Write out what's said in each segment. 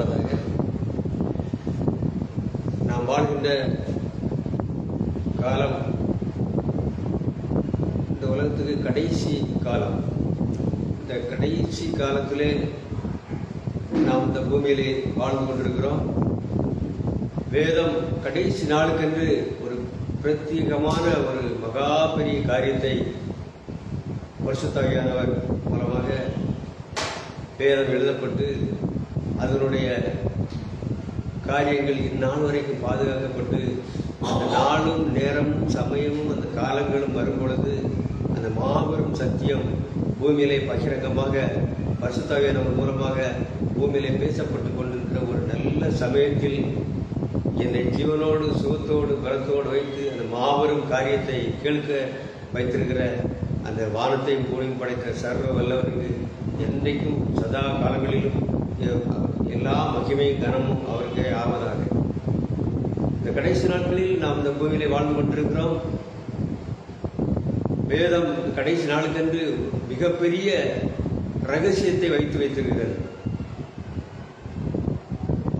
உண்டாவதாக. நாம் வாழ்கின்ற காலம் இந்த உலகத்துக்கு கடைசி காலம். இந்த கடைசி காலத்திலே நாம் இந்த பூமியிலே வாழ்ந்து கொண்டிருக்கிறோம். வேதம் கடைசி நாளுக்கென்று ஒரு பிரத்யேகமான ஒரு மகா பெரிய காரியத்தை பரிசுத்தாவியானவர் மூலமாக வேதம் எழுதப்பட்டு அதனுடைய காரியங்கள் இந்நாள் வரைக்கும் பாதுகாக்கப்பட்டு அந்த நாளும் நேரமும் சமயமும் அந்த காலங்களும் வரும் பொழுது அந்த மாபெரும் சத்தியம் பூமியிலே பகிரங்கமாக பரிசுத்தாவியானவர் மூலமாக பூமியிலே பேசப்பட்டு கொண்டிருக்கிற ஒரு நல்ல சமயத்தில் என்னை ஜீவனோடு சுகத்தோடு பலத்தோடு வைத்து அந்த மாபெரும் காரியத்தை கேட்க வைத்திருக்கிற அந்த வானத்தையும் பூமியும் படைத்த சர்வ வல்லவருக்கு என்றைக்கும் சதா காலங்களிலும் எல்லா மகிமையும் கனமும் அவருக்கே ஆவதாக. இந்த கடைசி நாட்களில் நாம் இந்த பூமியிலே வாழ்ந்து கொண்டிருக்கிறோம். வேதம் கடைசி நாளுக்கென்று மிகப்பெரிய ரகசியத்தை வைத்திருக்கிறது.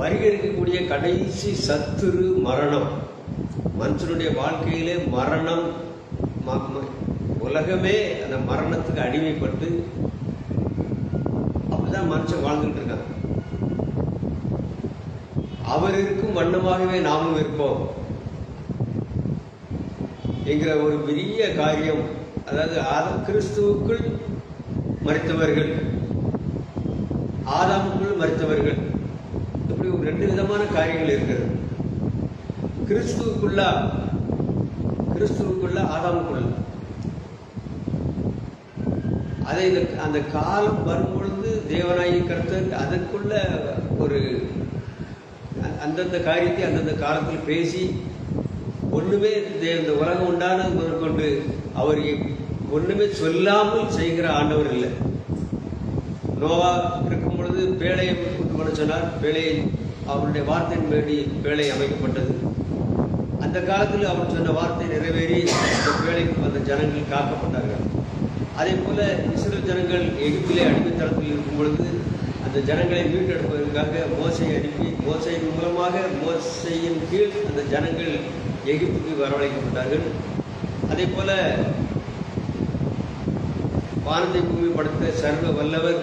வருகிறக்கூடிய கடைசி சத்துரு மரணம். மனுஷனுடைய வாழ்க்கையிலே மரணம், உலகமே அந்த மரணத்துக்கு அடிமைப்பட்டு அப்படிதான் மனுஷன் வாழ்ந்துட்டு இருக்காங்க. அவர் இருக்கும் வண்ணமாகவே நாமும் இருப்போம் என்கிற ஒரு பெரிய காரியம். அதாவது கிறிஸ்துவுக்குள் மரித்தவர்கள், ஆதாமுக்குள் மரித்தவர்கள், இப்படி ஒரு ரெண்டு விதமான காரியங்கள் இருக்கிறது. கிறிஸ்துவுக்குள்ள ஆதாமுக்குள்ள அதை அந்த காலம் வரும்பொழுது தேவனாகி கர்த்தர் அதற்குள்ள ஒரு அந்தந்த காரியத்தை அந்தந்த காலத்தில் பேசி ஒண்ணுமே இந்த உலகம் உண்டானது முதற்கொண்டு அவர் ஒண்ணுமே சொல்லாமல் செய்கிற ஆண்டவர் இல்லை. நோவா இருக்கும் பொழுது பேழையை கொண்டு பண்ண சொன்னார். பேழையை அவருடைய வார்த்தையின் வேண்டி பேழை அமைக்கப்பட்டது. அந்த காலத்தில் அவர் சொன்ன வார்த்தை நிறைவேறி அந்த பேழைக்கு வந்த ஜனங்கள் காக்கப்பட்டார்கள். அதே போல இஸ்ரேல் ஜனங்கள் எகிப்திலே அடிமைத்தளத்தில் இருக்கும் பொழுது அந்த ஜனங்களை மீட்டெடுப்பதற்காக மோசையை அனுப்பி மோசையின் மூலமாக மோசையின் கீழ் அந்த ஜனங்கள் எகிப்துக்கு வரவழைக்கப்பட்டார்கள். அதே போல வானத்தை பூமி படுத்த சர்வ வல்லவர்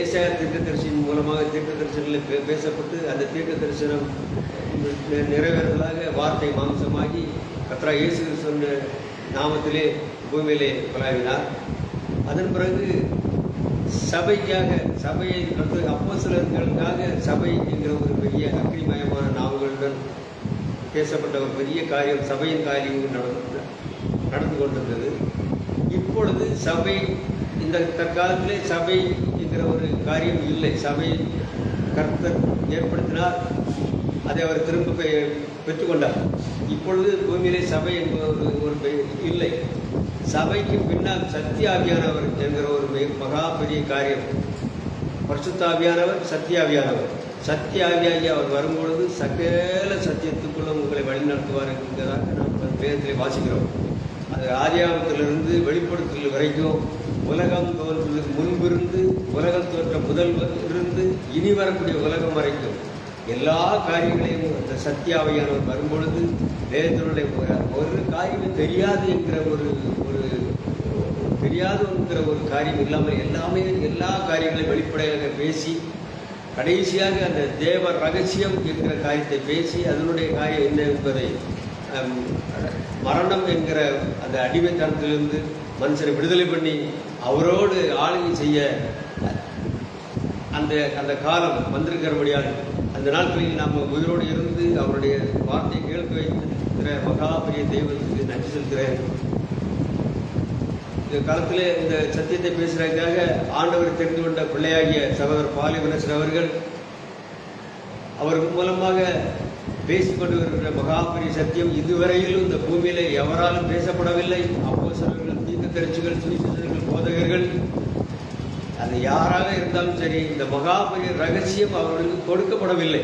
ஏசாயா தீர்க்கதரிசியின் மூலமாக தீர்க்க தரிசனங்களில் பேசப்பட்டு அந்த தீர்க்க தரிசனம் நிறைவேறுதலாக வார்த்தை மாம்சமாகி கர்த்தராகிய இயேசு சொன்ன நாமத்திலே பூமியிலே பலாவினார். அதன் பிறகு சபையை அப்போஸ்தலர்களுக்காக சபை என்கிற ஒரு பெரிய அக்னிமயமான நாவுகளுடன் பேசப்பட்ட ஒரு பெரிய காரியம் சபையின் காரியம் நடந்து கொண்டிருந்தது. இப்பொழுது சபை இந்த தற்காலத்திலே சபை என்கிற ஒரு காரியம் இல்லை. சபை கர்த்தர் ஏற்படுத்தினார், அதை அவர் திரும்ப பெற்றுக்கொண்டார். இப்பொழுது பூமியிலே சபை என்பது ஒரு இல்லை. சபைக்கு பின்னால் சத்தியாவியானவர் என்கிற ஒரு மகா பெரிய காரியம். பரிசுத்தாவியானவர் சத்தியாவியானவர். சத்தியாவியாகி அவர் வரும்பொழுது சகல சத்தியத்துக்குள்ள உங்களை வழிநடத்துவார் என்கிறதாக நாம் வேதத்திலே வாசிக்கிறோம். அது ஆதியாகமத்திலிருந்து வெளிப்படுத்தல் வரைக்கும் உலகம் தோன்றதுக்கு முன்பிருந்து உலகம் தோற்ற முதல் இருந்து இனி வரக்கூடிய உலகம் வரைக்கும் எல்லா காரியங்களையும் அந்த சத்தியாவியானவர் வரும்பொழுது வேதத்தினுடைய ஒரு காரியமே தெரியாது என்கிற ஒரு தெரியாதுங்கிற ஒரு காரியம் இல்லாமல் எல்லா காரியங்களையும் வெளிப்படையாக பேசி கடைசியாக அந்த தேவ ரகசியம் என்கிற காரியத்தை பேசி அதனுடைய காரியம் என்ன என்பதை மரணம் என்கிற அந்த அடிமைத்தனத்திலிருந்து மனுஷனை விடுதலை பண்ணி அவரோடு ஆளுகை செய்ய அந்த காலம் வந்திருக்கிறபடியால் அந்த நாட்களில் நாம் உயிரோடு இருந்து அவருடைய வார்த்தையை கேட்க வைத்திருக்கிற மகா பெரிய தெய்வத்துக்கு நன்றி செலுத்துகிறேன். இந்த காலத்தில் இந்த சத்தியத்தை பேசுறதுக்காக ஆண்டவர் தெரிந்து கொண்ட பிள்ளையாகிய சகோதரர் பாலிவனசர் அவர்கள் அவர் மூலமாக பேசிக்கொண்டு வருகிற மகாபெரிய சத்தியம் இதுவரையிலும் இந்த பூமியில எவராலும் பேசப்படவில்லை. அப்போஸ்தலர்கள், தீர்க்கதரிசிகள், சுவிசேஷகர்கள், போதகர்கள், அது யாராக இருந்தாலும் சரி, இந்த மகாபெரிய ரகசியம் அவர்களுக்கு கொடுக்கப்படவில்லை.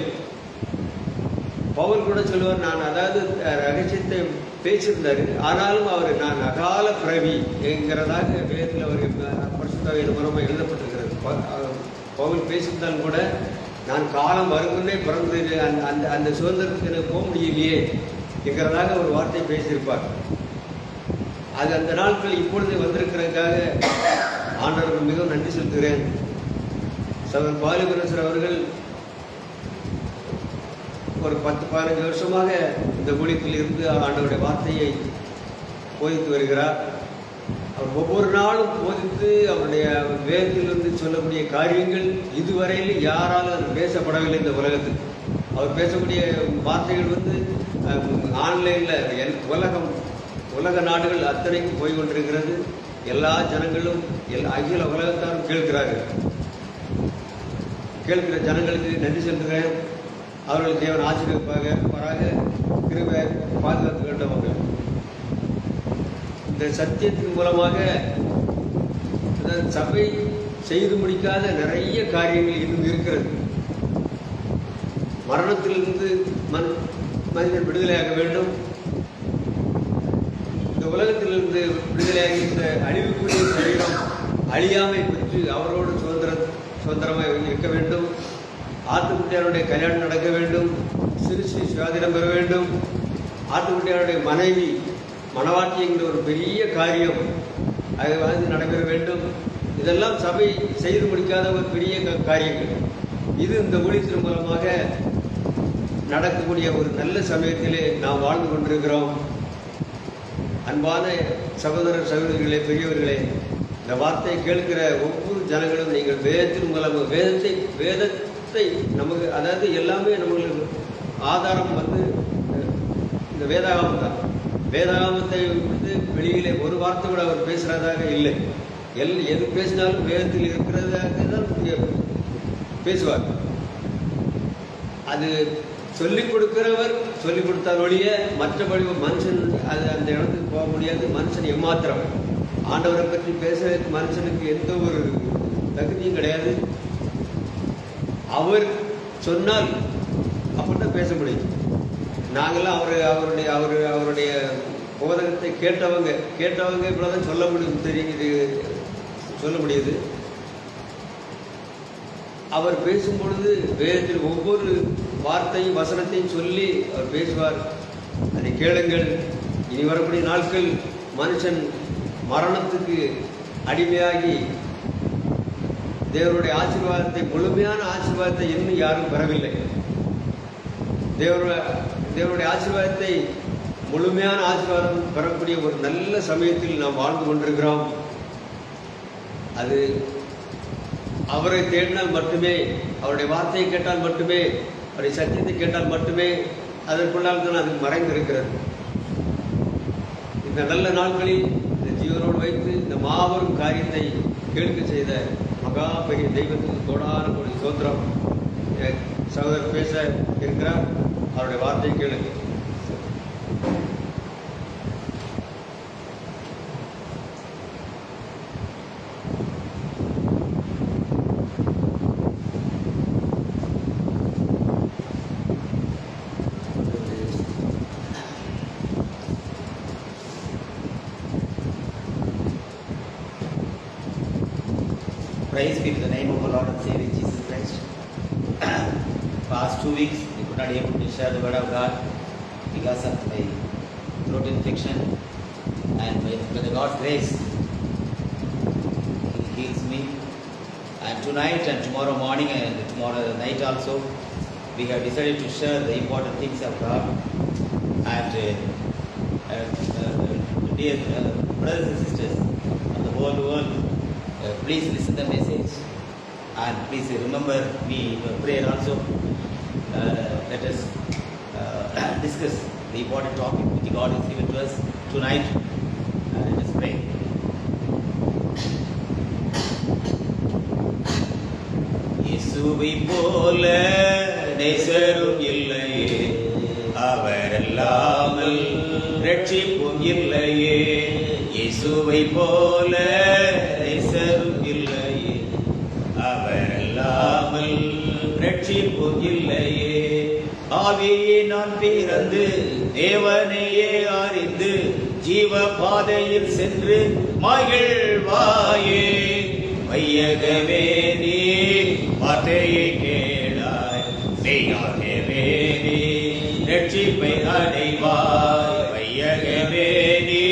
பவுல் கூட சொல்லுவார், நான் அதாவது ரகசியத்தை பேசியிருந்தாரு, ஆனாலும் அவர் நான் அகால பிறவி என்கிறதாக வேதத்தில் அவர் பரிசுத்தாவியின் மூலமாக எழுதப்பட்டிருக்கிறது. பவுல் பேசியிருந்தாலும் கூட நான் காலம் வருமுன்னே பிறந்து அந்த அந்த சுதந்திரத்துக்கு எனக்கு போக முடியலையே என்கிறதாக ஒரு வார்த்தை பேசியிருப்பார். அது அந்த நாட்கள் இப்பொழுது வந்திருக்கிறதுக்காக ஆண்டவருக்கு மிகவும் நன்றி செலுத்துகிறேன். சகோதரர் பாலிபரசர் அவர்கள் ஒரு 10-15 வருஷமாக இந்த ஊழியத்தில் இருந்து ஆண்டவருடைய வார்த்தையை போதித்து வருகிறார். அவர் ஒவ்வொரு நாளும் போதித்து அவருடைய வேதத்திலிருந்து சொல்லக்கூடிய காரியங்கள் இதுவரையில் யாராலும் அது பேசப்படவில்லை இந்த உலகத்தில். அவர் பேசக்கூடிய வார்த்தைகள் ஆன்லைனில் உலக நாடுகள் அத்தனைக்கு போய் கொண்டிருக்கிறது. எல்லா ஜனங்களும் அகில உலகத்தாரும் கேட்கிறார்கள். கேட்கிற ஜனங்களுக்கு நன்றி செலுத்துகிறேன். அவர்கள் தேவன் ஆசீர்வதிப்பாக கிருபை பாதுகாத்து வேண்டவங்க. இந்த சத்தியத்தின் மூலமாக சபை செய்து முடிக்காத நிறைய காரியங்கள் இன்னும் இருக்கிறது. மரணத்திலிருந்து மனிதன் விடுதலையாக வேண்டும். இந்த உலகத்திலிருந்து விடுதலையாகி இந்த அழிவுக்குரிய சரீரம் அழியாமை பெற்று அவரோடு சுதந்திரமாக இருக்க வேண்டும். ஆட்டுக்குட்டியாருடைய கல்யாணம் நடக்க வேண்டும். சிறுசி சுயாதீனம் பெற வேண்டும். ஆட்டுக்குட்டியாருடைய மனைவி மனவாட்டி என்கிற ஒரு பெரிய காரியம் அது நடைபெற வேண்டும். இதெல்லாம் சபை செய்து முடிக்காத ஒரு பெரிய காரியங்கள். இது இந்த ஊழியத்தின் மூலமாக நடக்கக்கூடிய ஒரு நல்ல சமயத்திலே நாம் வாழ்ந்து கொண்டிருக்கிறோம். அன்பான சகோதரர் சகோதரிகளே, பெரியவர்களே, இந்த வார்த்தையை கேட்கிற ஒவ்வொரு ஜனங்களும் நீங்கள் வேதத்தின் மூலமாக வேதத்தை நமக்கு, அதாவது எல்லாமே நம்மளுக்கு ஆதாரம் இந்த வேதாகமம் தான். வேதாகமத்தை வெளியிலே ஒரு வார்த்தை கூட அவர் பேசுகிறதாக இல்லை. எது பேசினாலும் வேதத்தில் இருக்கிறதாக தான் பேசுவார். அது சொல்லிக் கொடுக்கிறவர் சொல்லிக் கொடுத்தால் ஒழிய மற்றபடி மனுஷன் அது அந்த இடத்துக்கு போக முடியாது. மனுஷன் எம்மாத்திரம் ஆண்டவரை பற்றி பேச மனுஷனுக்கு எந்த ஒரு தகுதியும் கிடையாது. அவர் சொன்னால் அப்படின்னா பேச முடியும். நாங்கள்லாம் அவருடைய போதகத்தை கேட்டவங்க இப்படிதான் சொல்ல முடியும், தெரியுது, சொல்ல முடியுது. அவர் பேசும் பொழுது வேதத்தில் ஒவ்வொரு வார்த்தையும் வசனத்தையும் சொல்லி அவர் பேசுவார். அதை கேளுங்கள். இனி வரக்கூடிய நாட்கள் மனுஷன் மரணத்துக்கு அடிமையாகி தேவனுடைய ஆசீர்வாதத்தை, முழுமையான ஆசீர்வாதத்தை இன்னும் யாரும் பெறவில்லை. தேவனுடைய ஆசீர்வாதத்தை, முழுமையான ஆசீர்வாதம் பெறக்கூடிய ஒரு நல்ல சமயத்தில் நாம் வாழ்ந்து கொண்டிருக்கிறோம். அது அவரை தேடினால் மட்டுமே, அவருடைய வார்த்தையை கேட்டால் மட்டுமே, அவருடைய சத்தியத்தை கேட்டால் மட்டுமே அதற்குள்ளால் தான் அது மறைந்திருக்கிறது. இந்த நல்ல நாட்களில் இந்த ஜீவனோடு வைத்து இந்த மாபெரும் காரியத்தை கேட்க செய்த மகா பெரிய தெய்வத்துக்கு கோடான ஒரு ஸ்தோத்திரம். சகோதரர் பேச இருக்கிறார். அவருடைய வார்த்தையை கேளுங்க. Praise be to the name of our Lord and Savior Jesus Christ. Past 2 weeks we could not able to share the word of God because of my throat infection, and by the God's grace He heals me. And tonight and tomorrow morning and tomorrow night also we have decided to share the important things of God. And dear brothers and sisters of the whole world, please listen the message and please remember me prayer also. Let us discuss the important topic which God has given to us tonight. Let us pray. இயேசுவை போல நேசரும் இல்லையே, அவரல்லாமல் ரட்சிப்பும் இல்லையே. இயேசுவை போல நேசரும் இல்லையே, அவரல்லாமல் ரட்சிப்பும் இல்லையே. ஆவியே நான் பிறந்து தேவனையே அறிந்து ஜீவ பாதையில் சென்று மகிழ்வாயே. வையகமே நீ வார்த்தையை கேளாய், மெய்யாகவே நீ ரட்சிப்பை அடைவாய். வையகவே நீ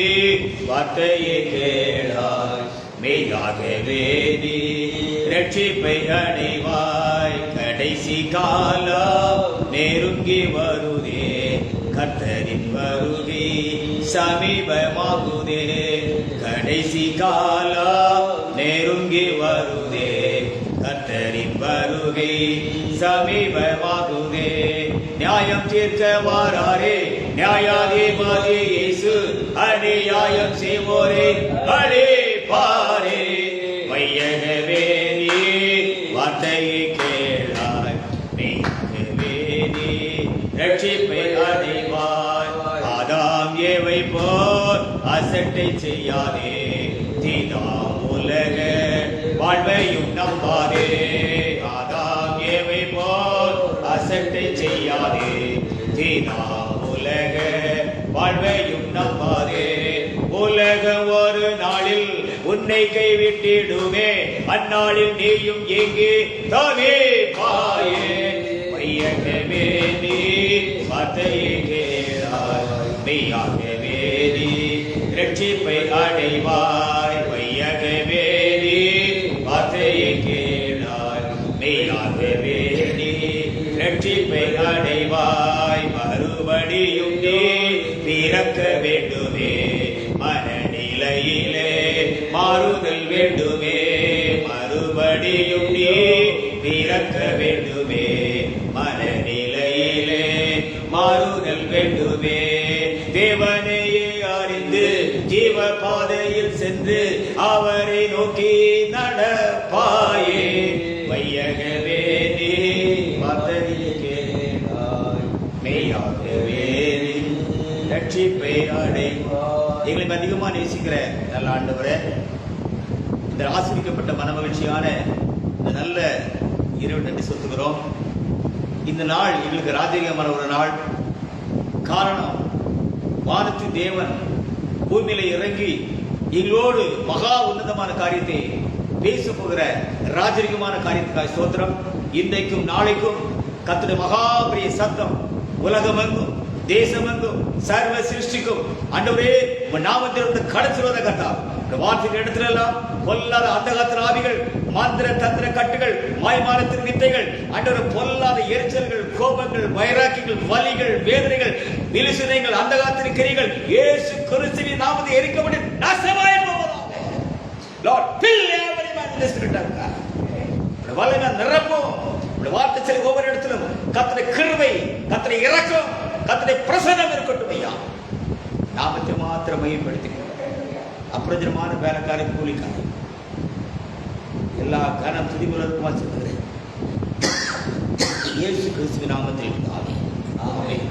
வார்த்தையை கேளாய். மெய்யாகவே நீ ரட்சிப்பை அடைவாய். கடைசி காலம் நெருங்கி வருதே, கர்த்தரின் வருகை சமீபமாகுதே. கடைசி காலம் நெருங்கி வருதே, கர்த்தரின் வருகை சமீபமாகுதே. நியாயம் தீர்க்க வாராரே நியாயாதிபதி இயேசு, அநியாயம் செய்வோரே அழிப்பாரே. வையகவே நீ வார்த்தையை கேளாய். மெய்யாகவே நீ ரட்சிப்பை அடைவாய். ஆதாம் ஏவை போல் அசட்டை செய்யாதே, தீதாம் உலக வாழ்வையும் நம்பாதே. ஆதாம் ஏவை போல் அசட்டை செய்யாதே, தீதாம் உலக வாழ்வையும் நம்பாதே. உலகம் ஒரு நாளில் உன்னை கைவிட்டிடுமே, அந்நாளில் நீயும் எங்கே தாவே பாயே. வையகவே நீ வார்த்தையை கேளாய். மெய்யாகவே நீ ரட்சிப்பை அடைவாய். வையகவே நீ வார்த்தையை கேளாய். மெய்யாகவே நீ ரட்சிப்பை அடைவாய். மறுபடியும் நீ பிறக்க வேண்டுமே, மனநிலையிலே மாறுதல் வேண்டுமே. மறுபடியும் நீ பிறக்க வேண்டுமே, மனநிலையிலே மாறுதல் வேண்டுமே. தேவனையே அறிந்து ஜீவ பாதையில் சென்று அவரை நோக்கி நடப்பாயே. வையகவே நீ வார்த்தையை கேளாய். மெய்யாகவே நீ ரட்சிப்பை அடைவாய். எங்களை அதிகமாக நேசிக்கிற நல்ல ஆண்டவரே, இந்த ஆசிரிக்கப்பட்ட மனமகிழ்ச்சியான இந்த நல்ல இரவு நன்றி செலுத்துகிறோம். இந்த நாள் எங்களுக்கு ராஜரீகமான ஒரு நாள். காரணம், வானத்து தேவன் பூமியில இறங்கி எங்களோடு மகா உன்னதமான காரியத்தை பேச போகிற ராஜரீகமான காரியத்துக்காக ஸ்தோத்திரம். இன்றைக்கும் நாளைக்கும் கர்த்தருடைய மகா பெரிய சத்தம் உலகமெங்கும் தேசமெங்கும் சர்வ சிருஷ்டிக்கும் ஆண்டவரே உம்முடைய நாமத்திலிருந்து கடத்துவத கர்த்தா. இந்த வார்த்தைகள் இடத்துல எல்லாம் பொல்லாத அந்தகாத்திர ஆவிகள், மந்திர தந்திர கட்டுகள், மாய்மாலத்தின் வித்தைகள், ஆண்டவரே பொல்லாத எரிச்சல்கள், கோபங்கள், வைராக்கியங்கள், வலிகள், வேதனைகள், விலுசுனைகள், அந்தகாத்திர கிரிகள் இயேசு கிறிஸ்துவின் நாமத்தில் எரிக்கப்பட்டு நாசமாய் போவதாக. Lord, fill every man in the spirit of God. உம்முடைய வல்லமை நிரப்பும். உம்முடைய வார்த்தை சொல்லி ஒவ்வொரு இடத்திலும் கர்த்தருடைய கிருபை, கர்த்தருடைய இரக்கம், கர்த்தருடைய பிரசன்னம் இருக்கட்டும் ஐயா. நாமத்தை மாத்திரம் மையப்படுத்துகிறோம். அப்பிரஜனமான வேலைக்கார கூலிக்கார எல்லா கனம் துதிமுறைக்குமா சொல்லுகிறேன் இயேசு கிறிஸ்துவின் நாமத்தில். ஆமென்.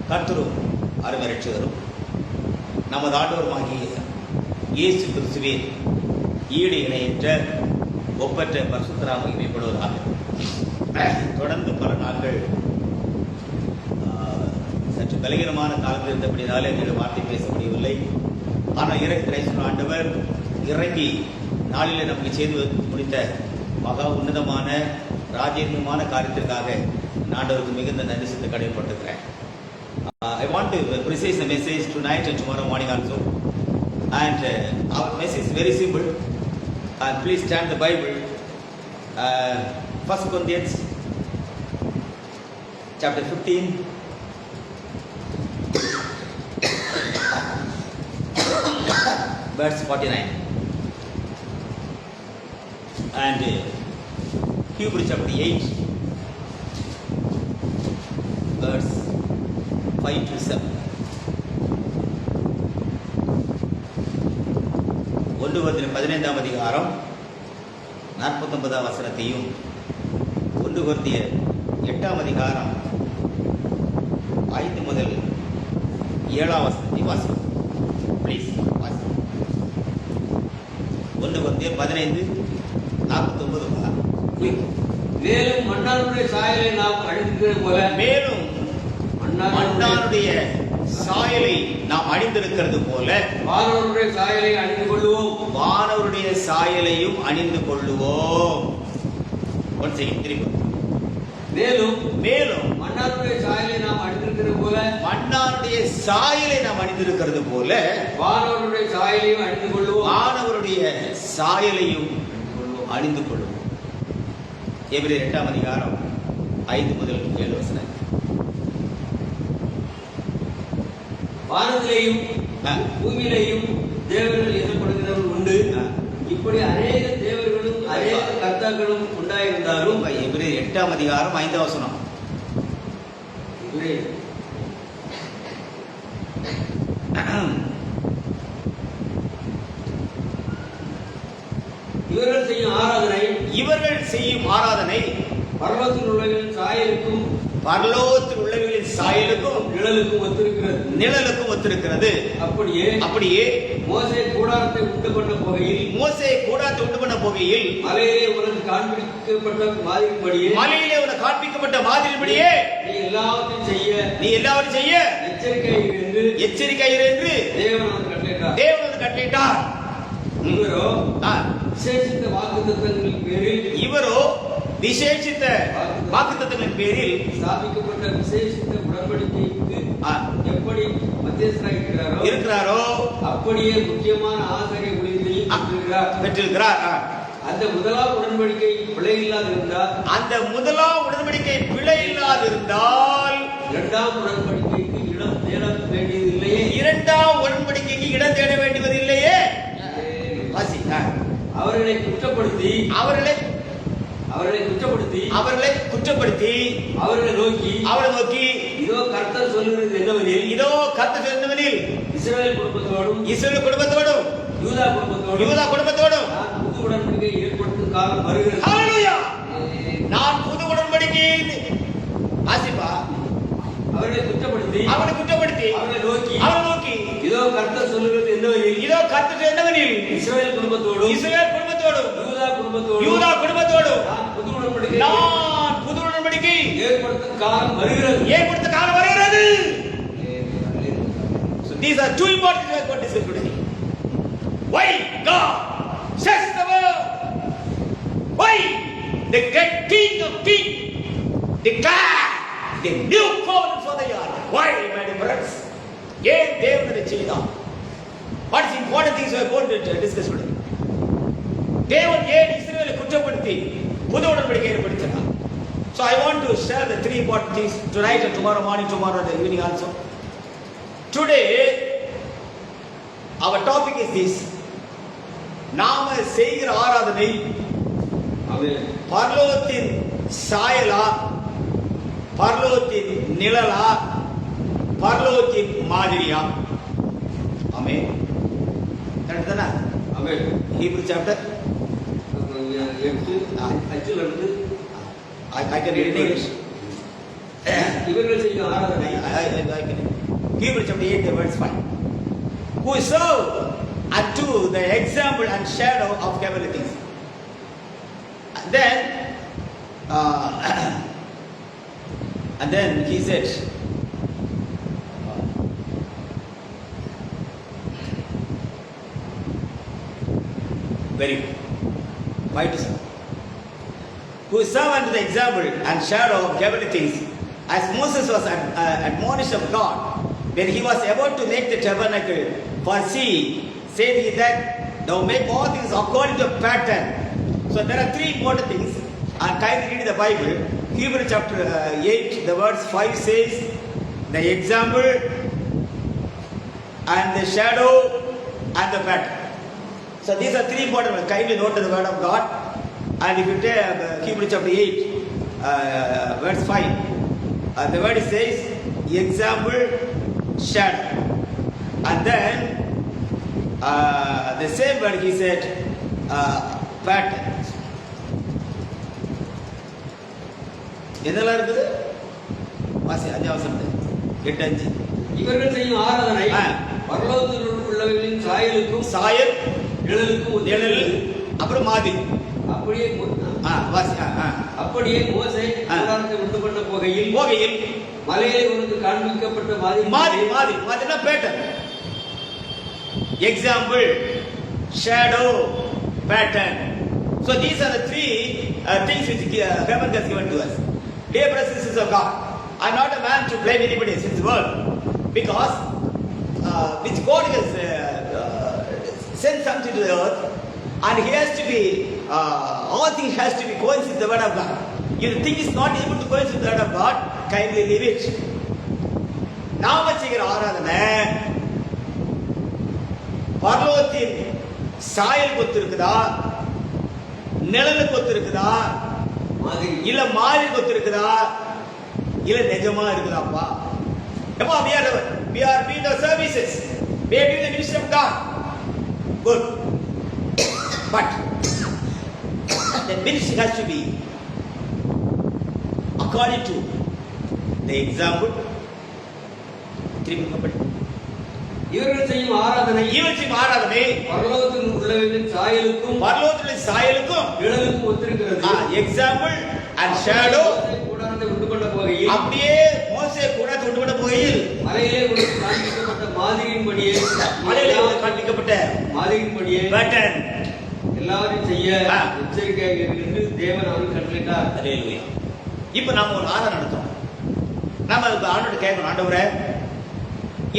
கர்த்தரும் அருமை ரட்சகரும் நமது ஆண்டவருமாகிய இயேசு கிறிஸ்துவின் ஈடு இணையற்ற ஒப்பற்ற பரிசுத்த நாமம் மகிமைப்படுவதாக. தொடர்ந்து பல நாட்கள் சற்று பலகீனமான காலத்தில் இருந்தபடினாலே எங்கள் வார்த்தை பேச முடியவில்லை. ஆனால் இறங்கி ஆண்டவர் இறங்கி நாளில் நமக்கு செய்து முடித்த மகா உன்னதமான ராஜ்யமான காரியத்திற்காக ஆண்டவருக்கு மிகுந்த நன்றி செலுத்த கடமைப்பட்டிருக்கிறேன். I want to precise the message tonight and tomorrow morning also. And our message is very simple. And please stand the Bible. 1 Corinthians chapter 15. Verse 49. And Hebrews chapter 8. Verse 5 to 7. 15 அதிகாரம் 49 வசனத்தையும் 1 கொரிந்தியர் 8 அதிகாரம் 5 முதல் 7 வசனத்தை வாசிப்போம். ப்ளீஸ் வாசி. 1 கொரிந்தியர் 15:49. மேலும் மன்னாருடைய சாயலை நாம் அணிந்திருக்கிறது போல, மேலும் மன்னாருடைய சாயலை நாம் அணிந்திருக்கிறது போல வானவருடைய சாயலை அணிந்து கொள்வோம். வானவருடைய சாயலையும் அணிந்து கொள்ளுவோம். ஒன்ஸ் அகைன் திருப்பி. மேலும் மேலும் மன்னாருடைய சாயலை நாம் அணிந்திருக்கிறது போல மன்னாருடைய சாயலை நாம் அணிந்திருக்கிறது போல வானவருடைய சாயலையும் அணிந்து கொள்வோம். மாணவருடைய சாயலையும் அணிந்து கொள்வோம். எபிரேயர் 8ஆம் அதிகாரம் 5 முதல் 7 வசனம். வானத்திலேயும் பூமியிலேயும் தேவர்கள் எனப்படுகிறவர்கள் உண்டு. இப்படி அநேக தேவர்களும் அநேக கர்த்தாக்களும் உண்டாயிருந்தாலும் எபிரேயர் 8ஆம் அதிகாரம் 5 வசனம். இவர்கள் செய்யும் ஆராதனை பரலோகத்தில் உள்ளவர்களின் சாயலுக்கும் நிழலுக்கும் ஒத்திருக்கிறது. அப்படியே மோசே கூடாரத்தை உண்டு பண்ண போகையில் மலையிலே உனக்கு காண்பிக்கப்பட்ட மாதிரிபடியே நீ எல்லாவற்றையும் செய்ய எச்சரிக்கையாக இருந்து தேவன் கட்டளையிட்டார். இவரோ விசேஷித்த வாக்குத்தத்தங்களின் பேரில் ஸ்தாபிக்கப்பட்ட விசேஷித்த உடன்படிக்கைக்கு எப்படி மத்தியஸ்தராக இருக்கிறாரோ அப்படியே முக்கியமான ஆசாரிய ஊழியத்தையும் பெற்றிருக்கிறார். அந்த முதலாம் உடன்படிக்கை பிழை இல்லாதிருந்தால் இரண்டாம் உடன்படிக்கைக்கு இடம் தேட வேண்டியதில்லையே. அவர்களை குற்றப்படுத்தி அவர்களை நோக்கி இதோ கர்த்தர் சொல்லுகிறது என்னவெனில் இஸ்ரவேல் குடும்பத்தோடும் யூதா குடும்பத்தோடும் புது உடன்படிக்கை ஏற்படுத்தும் காலம் வருகிறது. ஹல்லேலூயா. நான் புது உடன்படிக்கை ஆசிப்பா அவர்களை குற்றப்படுத்தி அவர்களை நோக்கி இதோ கர்த்தர் சொல்லுகிறது என்னவெனில் இஸ்ரவேல் குடும்பத்தோடும் யூதா குடும்பத்தோடும் நான் புது உடன்படிக்கை ஏற்படுத்தும் காலம் வருகிறது. So these are two important things what is today. Why God says the word? Why the great King of Kings declare the new covenant for the earth? Why, my dear friends? ஏன் தேவன் இதை செய்தார்? What is important things we are going to discuss today? தேவன் ஏன் இஸ்ரவேலை குற்றப்படுத்தி புது உடன்படிக்கை ஏற்படுத்தினார்? So I want to share the three important things tonight and tomorrow morning, tomorrow and the evening also. Today our topic is this. நாம செய்கிற ஆராதனை பரலோகத்தின் சாயலா, பரலோகத்தின் நிழலா, பரலோகத்தின் மாதிரியா? ஆமென். கரெக்ட்டா? ஆமென். Hebrew chapter 8 I can read in English. இவர்கள் செய்யும் ஆராதனை I can. Hebrew chapter 8 verse 5. Who serve unto the example and shadow of heavenly things. And then he said, very good. Why to serve? Who serve unto the example and shadow of heavenly things, as Moses was admonished of God when he was about to make the tabernacle for seeing, said he that thou make all things according to pattern. So there are three important things. And kindly read the Bible. Hebrew chapter 8, the verse 5 says, the example and the shadow and the pattern. So these are three important words. Kindly note the word of God. And if you take Hebrew chapter 8, verse 5, the word says, example, shadow. And then the same word he said, pattern. என்னெல்லாம் இருக்குது? வாசி 5 வசனம் 8:5. இவர்கள் செய்யும் ஆராதனை பரலோகத்தில் உள்ளவர்களின் சாயல் நிழல் அப்புறம் மாதிரி. அப்படியே மோசே கூடாரத்தை உண்டு பண்ண போகையில் மலையிலே உனக்கு காண்பிக்கப்பட்ட மாதிரினா pattern. Example, shadow, pattern. So these are the three things which heaven has given to us. Dear brothers and sisters of God, I am not a man to blame anybody in this world, because which God has sent something to the earth, and he has to be, all things has to be coincide with the word of God. If the thing is not able to coincide with the word of God, kindly leave it. நாம செய்கிற ஆராதனை பரலோகத்தின் சாயல் கொத்து இருக்குதா, நிழல் கொத்து இருக்குதா, இல்ல மாறி கொத்து இருக்குதா, இல்ல நிஜமா இருக்குதாப்பா? Come on, we are doing the services, we are doing the ministry of God. Good. But the ministry has to be according to the example. இவர்கள் செய்யும் ஆராதனை பரலோகத்தில் உள்ளவைகளின் சாயலுக்கும் நிழலுக்கும் ஒத்திருக்கிறது. எக்ஸாம்பிள் அண்ட் ஷேடோ கூடாரத்தை விட்டு கொண்ட போகையில், அப்படியே மோசே கூடாரத்தை விட்டு கொண்ட போகையில் மலையிலே காண்பிக்கப்பட்ட மாதிரியின்படியே பேட்டர்ன் எல்லாரும் செய்ய எச்சரிக்கையாக இருந்து தேவன் அவருக்கு கட்டளையிட்டார். அல்லேலூயா. இப்போ நாம ஒரு ஆராதனை நடத்துறோம். நாம ஆண்டவர்கிட்ட கேட்கணும், ஆண்டவரே,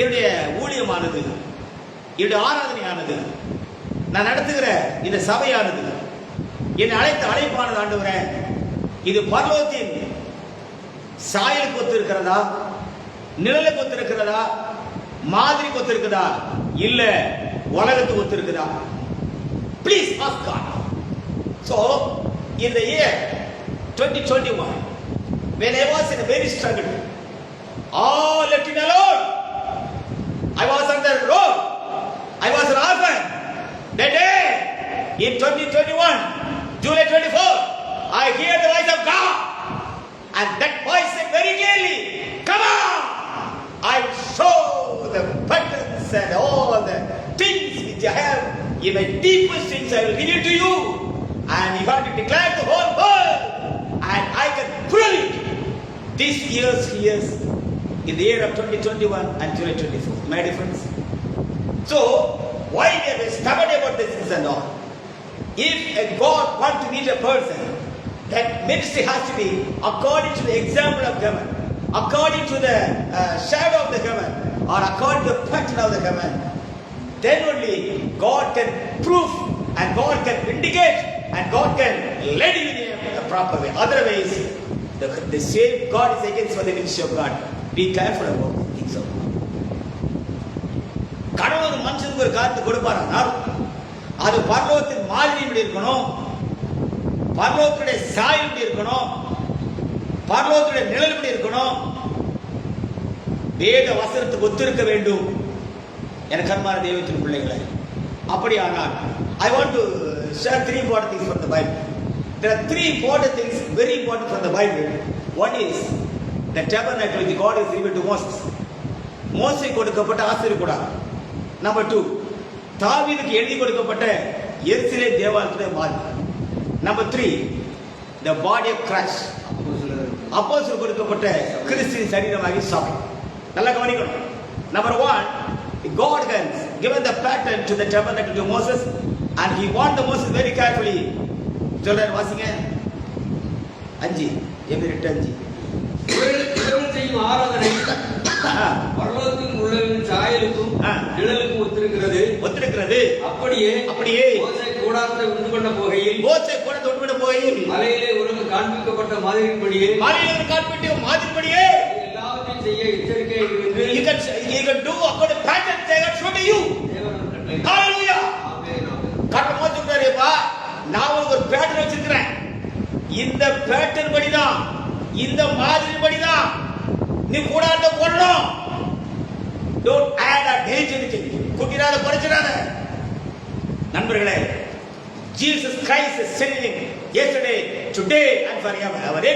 என்னுடைய ஊழியமானது, என்னுடைய ஆராதனையானது, நான் நடத்துகிற இந்த சபையானது, என்னை அழைத்த அழைப்பானது, ஆண்டவரே, இது பரலோகத்தின் சாயலுக்கு ஒத்து இருக்கிறதா, நிழலுக்கு ஒத்து இருக்கிறதா, மாதிரிக்கு ஒத்து இருக்குதா, இல்ல உலகத்துக்கு ஒத்து இருக்குதா? Please ask God. So, in the year 2021, when I was in a very struggle, all left it alone. I was on the road. I was an orphan. That day, in 2021, July 24, I hear the voice of God. And that voice said very clearly, come on! I will show the patterns and all the things which I have in my deepest things I will reveal to you. And you have to declare the whole world. And I can prove it. This year's in the year of 2021 and July 24. My difference. So, why they are stubborn about this and all? If a God wants to meet a person, that ministry has to be according to the example of heaven, according to the shadow of the heaven, or according to the pattern of the heaven. Then only God can prove, and God can vindicate, and God can lead you in a proper way. Otherwise, the same God is against for the ministry of God. Be careful about things of God. கடவுள் ஒரு மனுஷனுக்கு ஒரு காரியத்தை கொடுப்பாரானால் அது பரலோகத்தின் மாதிரி இப்படி இருக்கணும், பரலோகத்துடைய சாயல் இப்படி இருக்கணும், பரலோகத்துடைய நிழல் இப்படி இருக்கணும், வேத வசனத்துக்கு ஒத்திருக்க வேண்டும். எனக்கு அன்பான தெய்வத்தின் பிள்ளைகளை, அப்படியானால் I want to share 3 important things from the Bible. There are 3 important things, very important from the Bible. One is the tabernacle which God has given to Moses. மோசே கொடுக்கப்பட்ட ஆசீர்வாதம். Number 2, தாவீதுக்கு எழுதி கொடுக்கப்பட்ட எருசலேம் தேவாலயத்துடைய மாதிரி. Number 3, the body of Christ. அப்போஸ்தலர் கொடுக்கப்பட்ட கிறிஸ்துவின் சரீரமாகிய சபை. நல்லா கவனிக்கணும். Number 1, God has given the pattern to the tabernacle to Moses, and he warned Moses very carefully. சொல்றார், வாசிங்க 5, எப்படி 5. இவர்கள் செய்யும் ஆராதனை பரலோகத்தில் உள்ளவரின் சாயலுக்கும் நிழலுக்கும் ஒத்திருக்கிறது. அப்படியே மோசே கூடாரத்தை விட்டு கொண்ட போகையில், மலையிலே உனக்கு காண்பிக்கப்பட்ட மாதிரியின்படியே எல்லாவற்றையும் செய்ய எச்சரிக்கையாக இருந்து, you can do according to pattern they have shown to you. Hallelujah. கட்டமா சொல்றாருப்பா, நான் ஒரு பேட்டர்ன் வச்சிருக்கிறேன், இந்த பேட்டர்ன் படிதான், இந்த மாதிரி படிதான் நீ கூடாரத்தை போடணும். Don't add or change anything. கூட்டிராத குறைச்சிராத. நண்பர்களே, Jesus Christ is sending yesterday, today and forever. அவர்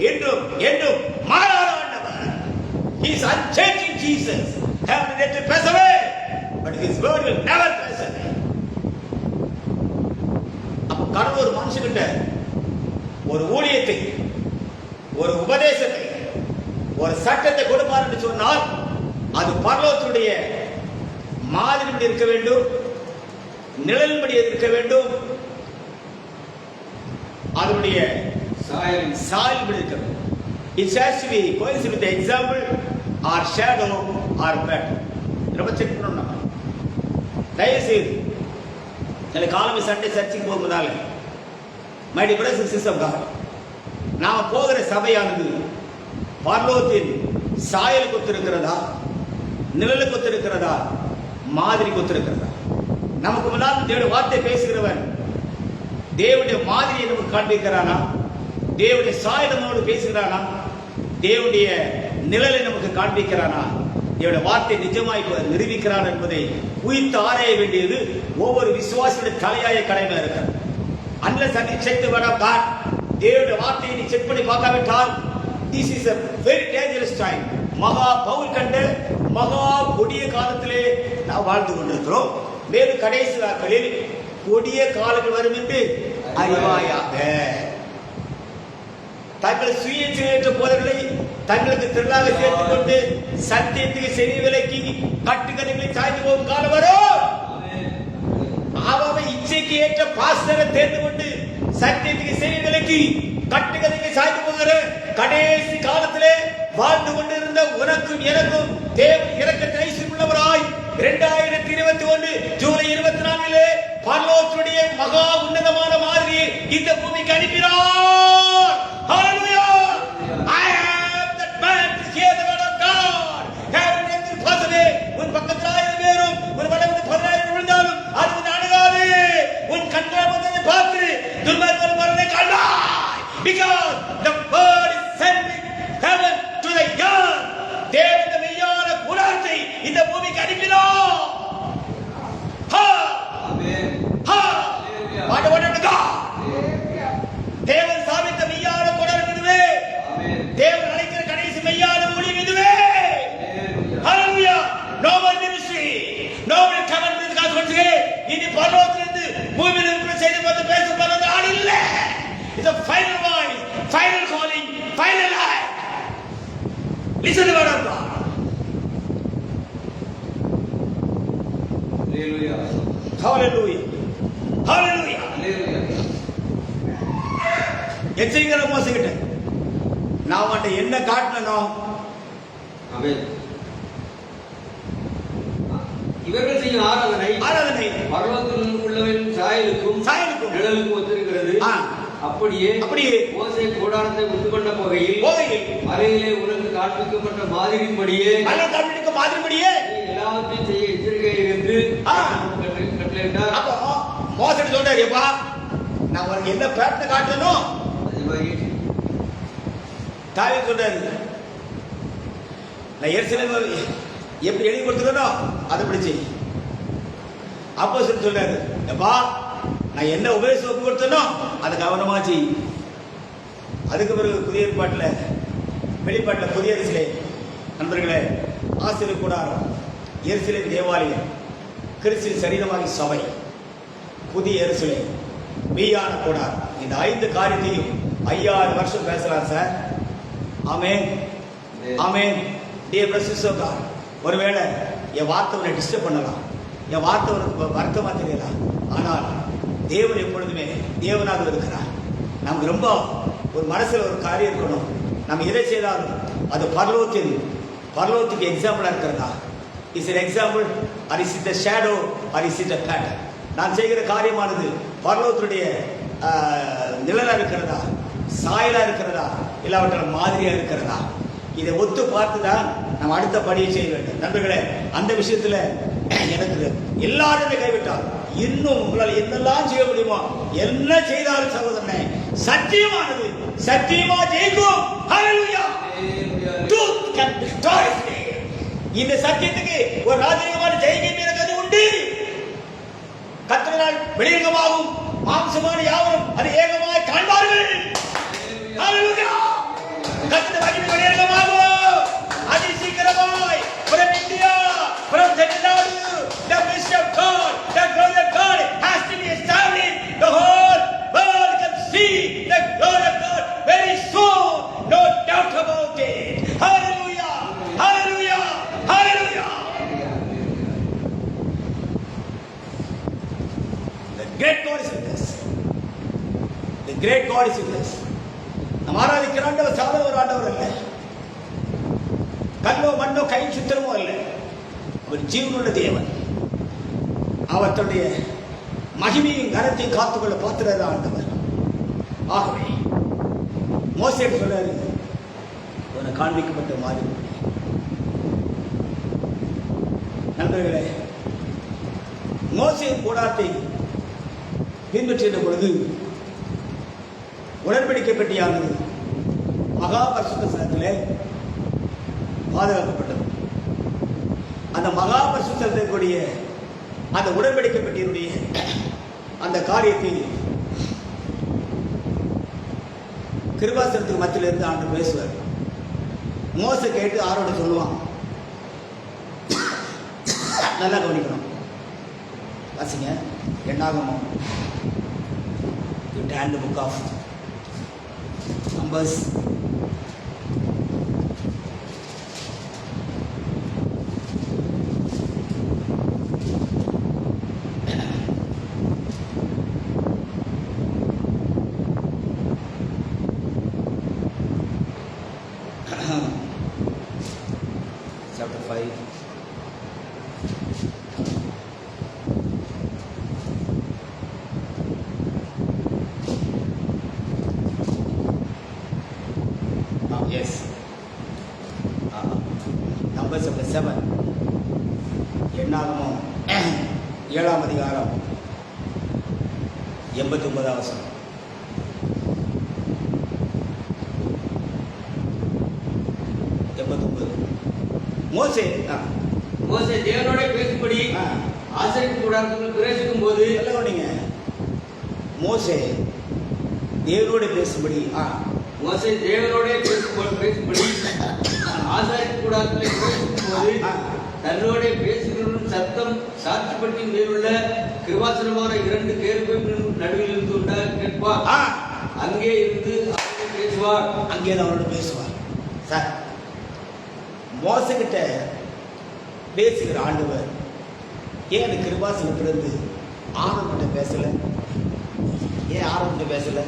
என்றும் மாறாதவர். He is unchanging Jesus. Heaven and earth will pass away, but his word will never pass away. அப்ப கடவுள் ஒரு மனுஷன்கிட்ட ஒரு ஊழியத்தை, ஒரு உபதேசத்தை, ஒரு சட்டத்தை கொடுப்பார் என்று சொன்னால் அது பரலோகத்துடைய மாதிரிபடி இருக்க வேண்டும், நிழல்படி இருக்க வேண்டும், அதனுடைய சாயல் இருக்கிறது. It has to be coincident with the example or shadow or pattern. ரொம்ப செக் பண்ணணும் நம்ம. தயவு செய்து சில காலமே சண்டே சர்ச்சுக்கு போகும்போதால my dear brothers and sisters of God, நாம போகிற சபையானது பரலோகத்தின் சாயல் கொத்திருக்கிறதா, நிழல் கொத்திருக்கிறதா, மாதிரி கொத்திருக்கிறதா? நமக்கு முன்னால் தேவனுடைய வார்த்தை பேசுகிறவன் தேவனுடைய மாதிரியை நமக்கு காண்பிக்கிறானா? தேவனுடைய சாயல் நம்மோடு பேசுகிறானா? தேவனுடைய நிழலை நமக்கு காண்பிக்கிறானா? தேவனுடைய வார்த்தை நிஜமாய் நிரூபிக்கிறான் என்பதை உயிர்த்து ஆராய வேண்டியது ஒவ்வொரு விசுவாசியுடைய தலையாய கடமை இருக்கிறது. unless and check the word of God, தேவனுடைய வார்த்தையை நீ செக் பண்ணி பார்க்காவிட்டால் this is a very dangerous time. மகா பவுல் கண்ட மகா கொடிய காலத்திலே நாம் வாழ்ந்து கொண்டிருக்கிறோம். மேலும் கடைசி நாட்களில் கொடிய காலங்கள் வரும் என்று அறிவாயாக. தங்கள் சுயேட்சையற்ற போதர்களை தங்களுக்கு திரளாக சேர்த்துக் கொண்டு சத்தியத்துக்கு செவி விலக்கி கட்டுக்கதைகளை சாய்ந்து போகும் காலம் வரும். அவன் இச்சைக்கு ஏற்ற பாஸ்டரை தேர்ந்து கொண்டு சத்தியத்துக்கு செவி விலக்கி கட்டுக்கதைகளை சாய்ந்து போகிற கடைசி காலத்திலே வாழ்ந்து கொண்டிருந்த உனக்கும் எனக்கும் தேவன் இரக்கத்தை ஐஸ்வர்யமுள்ளவராய் 2021 ஜூலை 24 பரலோகத்துடைய மகா உன்னதமான மாதிரியை இந்த பூமிக்கு அனுப்பினார். Hallelujah! I am that man to hear the word of God. Heaven and earth pass away. உன் பக்கத்தில் 1000 பேரும் உன் வலது 10,000 விழுந்தாலும் அது உன்னை அணுகாது. உன் கண்கள் வந்ததை பார்த்து துன்மார்க்கர் மரணத்தை கண்டாய். Because the word is sending heaven to the earth. தேவன் மெய்யான குணத்தை இந்த பூமிக்கு அனுப்பினார். ஆமென். What about God? தேவன் சாபித்த மெய்யான குணம் இதுவே. தேவன் அழைக்கிற கடைசி மெய்யான ஊழியம் இதுவே. Hallelujah! No more ministry. No more common with God's word. இனி பரலோகத்திலிருந்து பூமியில் இருக்கிற செய்தி பற்றி பேசப்படுறது ஆள் இல்லை. It's a final voice, final calling, final life. Listen to the word of God. Hallelujah. Hallelujah. Hallelujah. Hallelujah. எச்சரிக்கிற மோசங்கிட்ட நான் அவன்கிட்ட என்ன காட்டணும்? ஆமென். இவர்கள் செய்யும் ஆராதனை பரலோகத்தில் உள்ளவன் சாயலுக்கும் நிழலுக்கும் ஒத்திருக்கிறது. அப்படியே மோசே கூடாரத்தை உண்டு பண்ண போகையில் அறையிலே உனக்கு காண்பிக்கப்பட்ட மாதிரிப்படியே எல்லாத்தையும் செய்ய எச்சரிக்கை இருந்து கட்டளையிட்டார். அப்போ மோசடி சொல்றாரு, எப்பா நான் உனக்கு என்ன பேட்டர்ன் காட்டணும்? தாவீது சொல்றாரு, நான் எருசலேம் எப்படி எழுதி கொடுத்துக்கணும் அதை பிடிச்சி. அப்போஸ்தலர் சொல்றாரு, எப்பா நான் என்ன உபதேசம் ஒப்பு கொடுத்தனோ அதை கவனமா செய். அதுக்கு பிறகு புதிய ஏற்பாட்டில் வெளிப்பாட்டில் புதிய எருசலேம் நண்பர்களே, ஆசீர்வாத கூடாரம், எருசலேம் தேவாலயம், கிறிஸ்துவின் சரீரமாகி சபை, புதிய எருசலேம், மெய்யான கூடாரம், இந்த 5 காரியத்தையும் 5000 வருஷம் பேசலாம் sir. Amen amen. Dear brothers of God, ஒருவேளை என் வார்த்தை உன்னை டிஸ்டர்ப் பண்ணலாம், என் வார்த்தை உனக்கு வருத்தமா தெரியலாம். ஆனால் தேவன் எப்பொழுதுமே தேவனாக இருக்கிறார். நமக்கு ரொம்ப ஒரு மனசுல ஒரு காரியம் இருக்கணும். நம்ம எதை செய்தாலும் அது பரலோகத்துக்கு எக்ஸாம்பிளா இருக்கிறதா? Is it example or is it a shadow or is it a pattern? நான் செய்கிற காரியமானது பரலோகத்துடைய நிழலா இருக்கிறதா, சாயலா இருக்கிறதா, இல்லாவற்றால் மாதிரியா இருக்கிறதா? இதை ஒத்து பார்த்துதான் நம்ம அடுத்த படியை செய்ய வேண்டும். நண்பர்களே, அந்த விஷயத்துல எனக்கு எல்லாருமே கைவிட்டால் இன்னும் உங்களால் என்னெல்லாம் செய்ய முடியுமோ என்ன செய்தாலும் சகோதரனே, சத்தியமானது சத்தியமா ஜெயிக்கும். ஹல்லேலூயா. Truth can destroy. இந்த சத்தியத்துக்கு ஒரு ராஜரீகமான ஜெயிக்கும் எனக்கு உண்டு. கர்த்தரால் வெளியங்கமாகும் மாம்சமான யாவரும் அது ஏகமாய் காண்பார்கள். ஹல்லேலூயா. கர்த்தர் மகிமை வெளியங்கமாகும் அதி சீக்கிரமாய் from India, from Tamil Nadu, the mission of God, the glory of God has to be established. The whole world can see the glory of God very soon, no doubt about it. Hallelujah, hallelujah, hallelujah. The great God is with us. The great God is with us. நம்ம ஆராதிக்கிற ஆண்டவர் சாதாரண ஒரு ஆண்டவர் அல்ல. கல்லோ மண்ணோ கை சுத்திரமோ அல்ல. அவர் ஜீவனுள்ள தேவன். அவர் தன்னுடைய மகிமையும் கனத்தையும் காத்துக்கொள்ள பார்த்துறாரு ஆண்டவர். ஆகவே மோசே சொல்றாரு, உனக்கு காண்பிக்கப்பட்ட மாதிரி. நண்பர்களே, மோசே கூடாரத்தை பின்பற்றின பொழுது உடன்படிக்கை பெட்டியானது மகா பரிசுத்த ஸ்தலத்திலே பாதுகாக்கப்பட்டது. அந்த மகா பரிசுத்தக்கூடிய அந்த உடன்படிக்கை பெட்டியினுடைய அந்த காரியத்தை கிருபாசனத்துக்கு மத்தியில் இருந்து ஆண்டு பேசுவார். மோசே கேட்டு ஆரோட சொல்லுவான். நல்லா கவனிக்கணும். வாசிங்க என்னாகமம், and the book of Numbers. Chapter 5. Yes. Numbers chapter 7. என்னாகுமோ 7ஆம் அதிகாரம் 89ஆம் வசனம். மோசே தேவனோட பேசும்படி ஆசரிப்பு கூடாரத்துக்குள் பிரவேசிக்கும் போது, மோசே தேவனோட பேசும்படி மோசே தேவனோட பேசும்படி ஆசரிப்பு கூடாரத்தில் பிரவேசிக்கும் போது தன்னோட பேசுகிறவன் சத்தம் சாட்சிப்பட்டின் மேலுள்ள கிருபாசனமான 2 கேருபீன்களின் நடுவில் இருந்து கேட்பார். அங்கே இருந்து பேசுவார். அங்கே அவரோட பேசுவார். சார், மோசே கிட்ட பேசுகிற ஆண்டவர் ஏன் அந்த கிருபாசனத்திலிருந்து ஆரோன்கிட்ட பேசல? ஏன் ஆரோன்கிட்ட பேசல?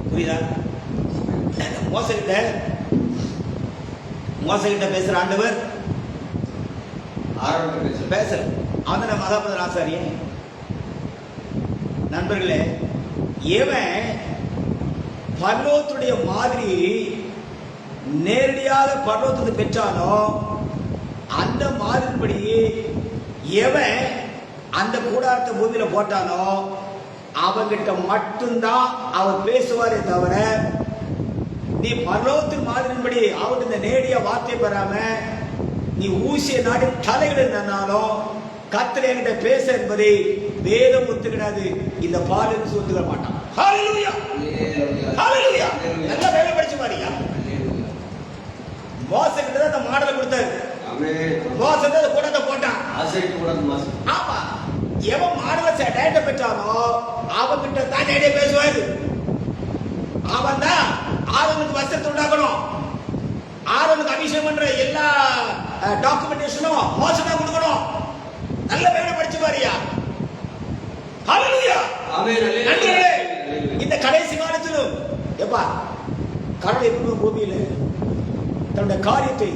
புரியுதா? மோசே கிட்ட பேசுற ஆண்டவர் ஆரோன்கிட்ட பேசல. அவன் தான் மகாபதன் ஆசாரியன். நண்பர்களே, ஏவன் பரலோகத்துடைய மாதிரி நேரடியாக பரலோகத்தை பெற்றானோ அந்த மாதிரிப்படி எவன் அந்த கூடாரத்தை பூமியில போட்டானோ அவங்கிட்ட மட்டும்தான் அவர் பேசுவாரே தவிர, நீ பரலோகத்தின் மாதிரின்படி அவர்கிட்ட இந்த நேரடியா வார்த்தை பெறாம நீ ஊசிய நாடி தலைகளில் நின்னாலும் கர்த்தர் என்கிட்ட பேச என்பதை வேதம் ஒத்துக்கிடாது. இந்த பாலில் ஒத்துக்க மாட்டான். ஹல்லேலூயா, ஹல்லேலூயா. நல்லா வேலை படிச்சு பாருங்க. மோசே கிட்ட தான் அந்த மாடலை கொடுத்தாரு. மோசே தான் கூடத்தை போட்டான். ஆமா, எவன் மாடலை டேட்டா பெற்றானோ அவன்கிட்ட தான் டேட்டா பேசுவாரு. அவன் தான் ஆரோனுக்கு வஸ்திரத்தை உண்டாக்கணும். ஆரோனுக்கு அபிஷேகம் பண்ற எல்லா டாக்குமெண்டேஷனும் மோசே தான் கொடுக்கணும். நல்ல வேலை படிச்சு பாரியா. ஹல்லேலூயா, ஆமென். இந்த கடைசி காலத்திலும் எப்பா கடவுள் எப்பவும் பூமியில தன்னுடைய காரியத்தை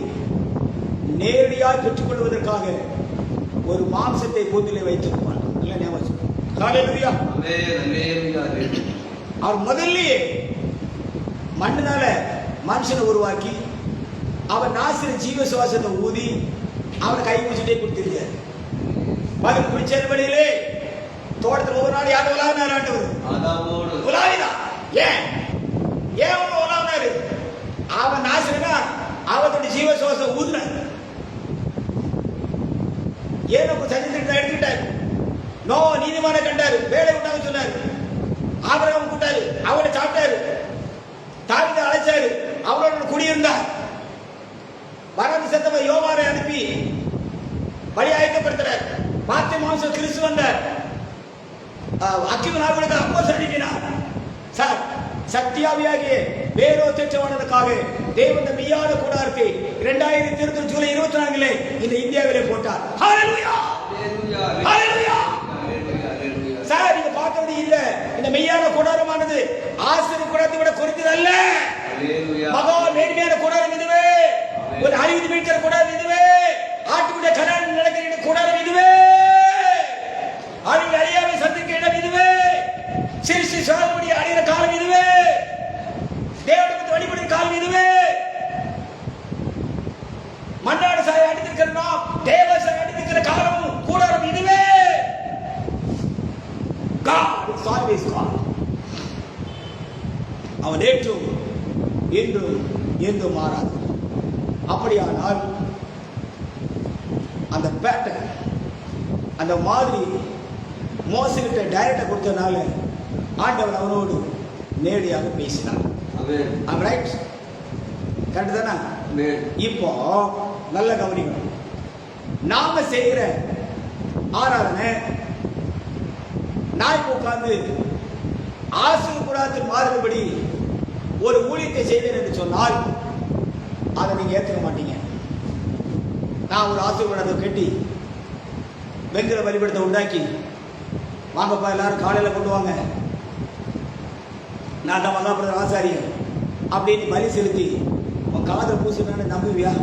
நேரடியாக பெற்றுக்கொள்வதற்காக ஒரு மாம்சத்தை பூமியிலே வைத்திருப்பார். இல்ல ஞாபகம். ஹல்லேலூயா, ஆமென். அவர் முதல்லயே மண்ணினால மனுஷனை உருவாக்கி அவன் நாசிர ஜீவ சுவாசத்தை ஊதி அவனை கை பிடிச்சிட்டே கொடுத்திருக்காரு. பகல் குளிச்ச வழியிலே தோட்டத்தில் ஒவ்வொரு நாள் யாரும் உலாவினார். ஆண்டவர் உலாவினா. ஏன் அவன் உலாவினாரு? அவன் நாசிரனா அவனுடைய ஜீவ சுவாசம் ஊதினார். ஏன் சந்திரன் எடுத்துக்கிட்டாரு. நோ நீதிமான கண்டாரு, வேலை உண்டாக சொன்னாரு. ஆபிரகாம் கூட்டாரு, அவரை சாப்பிட்டாரு. தாவீதை அழைச்சாரு, அவரோட குடியிருந்தார். வரது சத்தமா யோவானை அனுப்பி வழி ஆயத்தப்படுத்துறார். பாத்திய மாம்சம் கிறிஸ்து வந்தார். அக்கிமனார்களுக்கு அப்போ சந்திக்கிறார். சார், சத்தியாவியாகிய வேறோ திட்டமானதுக்காக தேவன் மெய்யான கூடாரத்தை 2020 ஜூலை 24 இந்த இந்தியாவிலே போட்டார். ஹல்லேலூயா, ஹல்லேலூயா. மெய்யான கூடாரமானது ஆசிரியர் கூடாரத்தை விட குறைந்தது அல்ல. அல்லேலூயா. மகா மேன்மையான கூடாரம் இதுவே. ஒரு 60 மீட்டர் கூடாரம் இதுவே. ஆட்டுக்குடைய கடான் நடக்கிற கூடாரம் இதுவே. அழிவு அழியாமை சந்திக்க இடம் இதுவே. சிறுசி சுவாமியுடைய அழிகிற காலம் இதுவே. தேவனுக்கு வழிபடுகிற காலம் இதுவே. மன்னாடு சாயை அடித்திருக்கிற நாம் தேவசாயை அடித்திருக்கிற காலமும் கூடாரம் இதுவே. God is always God. அவன் நேற்றும் இன்றும் என்றும் மாறாது. அப்படியானால் அந்த பேட்டர்ன் அந்த மாதிரி மோசகிட்ட டைரக்டா கொடுத்தனால ஆண்டவர் அவனோடு நேரடியாக பேசினார். ஆமென். ரைட், கரெக்ட் தானே? ஆமென். இப்போ நல்ல கவனிக்கணும். நாம செய்கிற ஆராதனை நான் இப்போ உட்கார்ந்து ஆசிரியர் கூடாரத்தில் மாறுபடி ஒரு ஊழியத்தை செய்தேன் என்று சொன்னால் அதை நீங்க ஏற்றுக்க மாட்டீங்க. நான் ஒரு ஆசிரியர் கூடாரத்தை கட்டி வெங்கிற வழிபடத்தை உண்டாக்கி வாங்கப்பா எல்லாரும் காலையில் கொண்டு வாங்க, நான் தான் மகாபிரதர் ஆசாரியர் அப்படின்னு பலி செலுத்தி உன் காதல் பூசினான்னு நம்புவியா?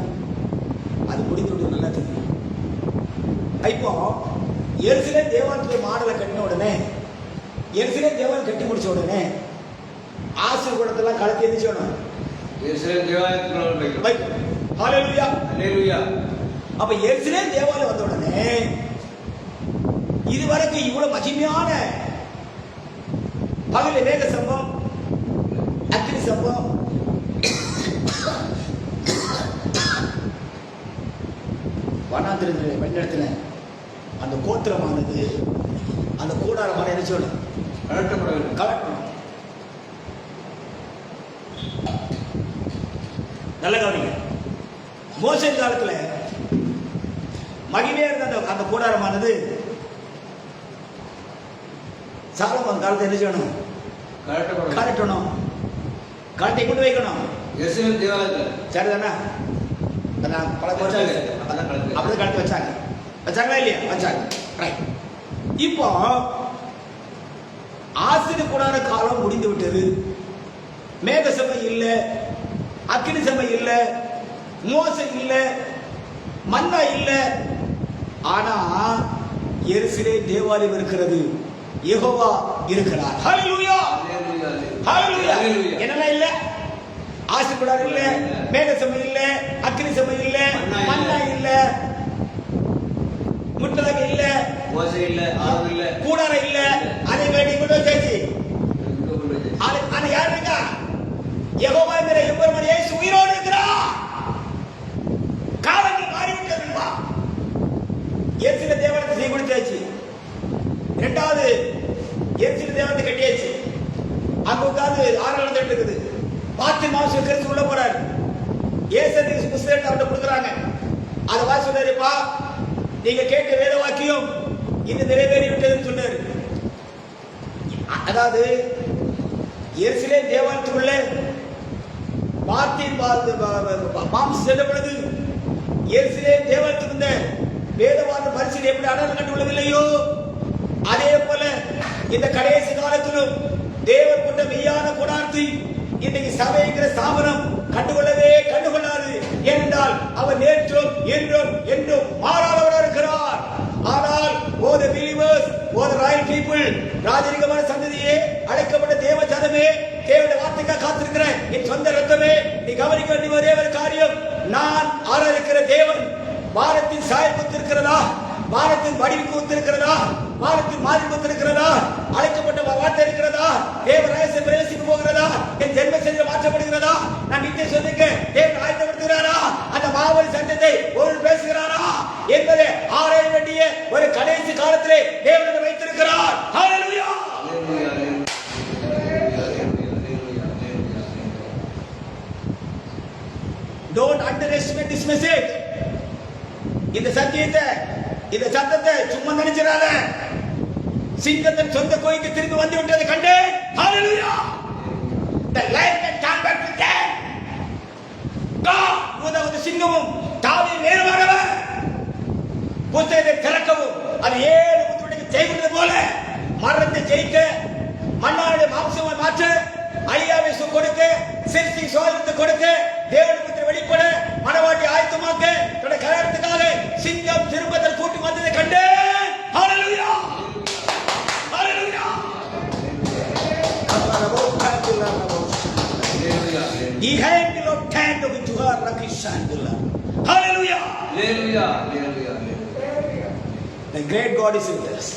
அது முடிந்துவிட்டு நல்லா தெரியும். இப்போ எருசலேம் தேவாலயத்துடைய மாடலை கட்டின உடனே, எருசலேம் தேவாலயம் கட்டி முடிச்ச உடனே ஆசிரியர் கூடத்தெல்லாம் கலத்தி எந்திரிச்சோம். எருசலேம் தேவாலயத்துக்குள்ள வைக்கணும். ஹல்லேலூயா. அல்லேலூயா. அப்ப எருசலேம் தேவாலயம் வந்த உடனே இதுவரைக்கும் இவ்வளவு மகிமையான பகல மேக சம்பவம், அக்னி சம்பவம், வனாந்திரத்தில் வெள்ளத்துல அந்த கோத்திரமானது அந்த கூடாரமான என்ன சொல்லணும், கலட்டப்பட வேண்டும். கலட்டணும். நல்ல கவனிங்க. மோசே காலத்துல மகிமையா இருந்த அந்த கூடாரமானது சாலமோன் காலத்தை என்ன செய்யணும், கலட்டப்பட கலட்டணும், கலட்டை கொண்டு வைக்கணும். எருசலேம் தேவாலயத்துல சரிதானா? அதான் பல வச்சாங்க. அதான் கலட்டு. அப்படியே கலட்டி வச்சாங்க. வச்சாங்களா இல்லையா? வச்சாங்க. ரைட். இப்போ ஆசிரியர் கூடார காலம் முடிந்து விட்டது. மேக சபை இல்ல, அக்கினி சபை இல்ல, மோசை இல்ல, மன்னா இல்ல. ஆனா எருசலேம் தேவாலயம் இருக்கிறது, யெகோவா இருக்கிறார். ஹல்லேலூயா. அல்லேலூயா. ஹல்லேலூயா. அல்லேலூயா. என்னெல்லாம் இல்ல? ஆசிரியர் கூடாரம் இல்ல, மேக சபை இல்ல, அக்கினி சபை இல்ல, மன்னா இல்ல, முட்டலக இல்ல, மோசே இல்ல, ஆரோன் இல்ல, கூடாரம் இல்ல. அதை வேண்டி கொண்டு வச்சாச்சு. இங்க கொண்டு வந்து. ஆனா யார் இருக்கா? யெகோவாங்கிற எம்பெருமான் இயேசு உயிரோடு இருக்கிறார். காலங்கள் மாறிவிட்டதுப்பா. எருசலேம் தேவாலயத்தை செய்ய கொடுத்தாச்சு. இரண்டாவது எருசலேம் தேவாலயத்தை கட்டியாச்சு. அங்க உட்கார்ந்து ஆராதனை நடந்துட்டு இருக்குது. பாத்தி மாசம் கிறிஸ்து உள்ள போறாரு. இயேசு புஸ்தகத்தை அவர்கிட்ட கொடுக்குறாங்க. அதை வாசி சொன்னாருப்பா, நீங்க கேட்ட வேத வாக்கியம் இது நிறைவேறி விட்டதுன்னு சொன்னாரு. அதாவது எருசலேம் தேவாலயத்துக்குள்ள மாம்சம் சென்ற பொழுது எருசலேம் தேவாலயத்துக்கு இந்த வேதவாத பரிசீலனை எப்படி அடையாளம் கண்டுகொள்ளவில்லையோ, அதே போல இந்த கடைசி காலத்திலும் தேவன் கொண்ட மெய்யான கூடாரத்தை இன்னைக்கு சபைங்கிற ஸ்தாபனம் கண்டுகொள்ளாது. ஏனென்றால் அவர் நேற்றும் இன்றும் என்றும் மாறாதவராக இருக்கிறார். ஆனால் ஓ தி பிலீவர்ஸ், ஓ தி ராயல் பீப்புள், ராஜரிகமான சந்ததியே, அழைக்கப்பட்ட தேவ ஜனமே, தேவனுடைய வார்த்தைக்காக காத்திருக்கிற என் சொந்த ரத்தமே, நீ கவனிக்க வேண்டிய ஒரே ஒரு காரியம், நான் ஆராதிக்கிற தேவன் வானத்தின் சாயல் கொத்திருக்கிறதா, வானத்தின் வடிவுக்கு ஒத்திருக்கிறதா, வானத்தின் மாதிரி ஒத்திருக்கிறதா, அழைக்கப்பட்ட வார்த்தை இருக்கிறதா, தேவ ரகசிய பிரவேசிக்க போகிறதா, என் ஜென்ம சரீரம் மாற்றப்படுகிறதா, நான் நித்திய சொல்லுங்க தேவன் ஆயத்தப்படுத்துகிறாரா, அந்த மாவழி சட்டத்தை ஒரு பேசுகிறாரா என்பதை ஆராய வேண்டிய ஒரு கடைசி காலத்திலே தேவன் வைத்திருக்கிறார். ஹல்லேலூயா. அல்லேலூயா. Don't underestimate this message. இந்த சத்தியத்தை, இந்த சத்தத்தை சும்மா நினைச்சிடாத. சிங்கத்தின் சொந்த கோயிலுக்கு திரும்பி வந்து விட்டதை கண்டேன். ஹல்லேலூயா. The lion can turn back to death. God, உதாவது சிங்கமும் தாவியின் நேர்மாறவர் புத்தகத்தை திறக்கவும் அது 7 முத்துக்கு ஜெயிக்கிறது போல மரணத்தை ஜெயிக்க மண்ணாளுடைய மாம்சமை மாற்று, அழியாவை கொடுக்க, சிறுத்தை சோதனத்தை கொடுக்க, தேவனுக்கு வெளிப்பட, மனவாட்டி ஆயத்தமாக்க, தன்னுடைய கல்யாணத்துக்காக சிங்கம் திரும்பத்தில் கூட்டி வந்ததை கண்டு ஹalleluya ஹalleluya. He had the Lord turned to her rakishandula. Hallelujah. Hallelujah. Hallelujah. The great God is with us.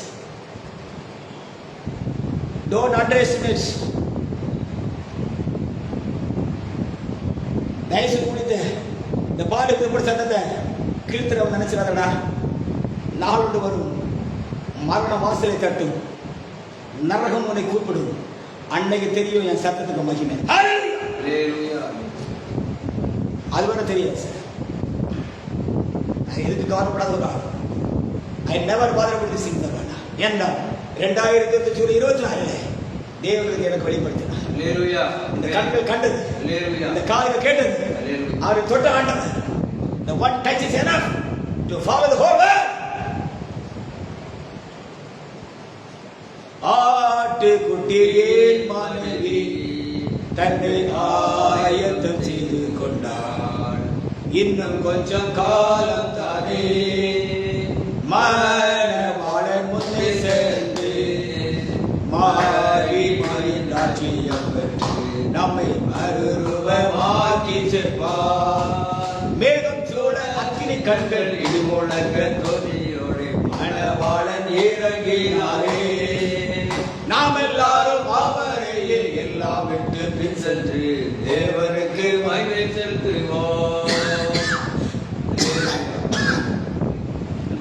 Don't underestimate. தயவு கூடிட்டு இந்த பாலுக்கு எப்படி சத்தத்தை கீழ்த்திரவன் நினைச்சிடாதடா. நாளோடு வரும், மரண வாசலை தட்டும், நரகம் உன்னை கூப்பிடும், அன்னைக்கு தெரியும் என் சத்தத்துக்கு மகிமை. அது வேற தெரியாது சார். நான் எதுக்கு கவலைப்படாத ஒரு ஆள். I never bother with this thing. ஏன்னா 2024 ஜூலை 24 தேவனுக்கு எனக்கு வெளிப்படுத்தினார். இந்த கண்கள் கண்டது, இந்த காதுகள் கேட்டது, அவரை தொட்ட ஆண்டவர். The one touch is enough to follow the whole world. ஆட்டுக்குட்டியின் மனைவி தன்னை ஆயத்தம் செய்து கொண்டாள். இன்னும் கொஞ்சம் காலம் தானே மணவாளன் முன்னே சென்று மாறி ராஜ்யம் பெற்று நம்மை மறுரூபமாக்கி செல்வார். மேகம் சூழ அக்கினி கண்கள் இடிமுழங்க தொனியோடு மணவாளன் இறங்கினாரே. நாம் எல்லாரும் அவரையில் எல்லாம் விட்டு பின் சென்று தேவனுக்கு மகிமை செலுத்துவோம்.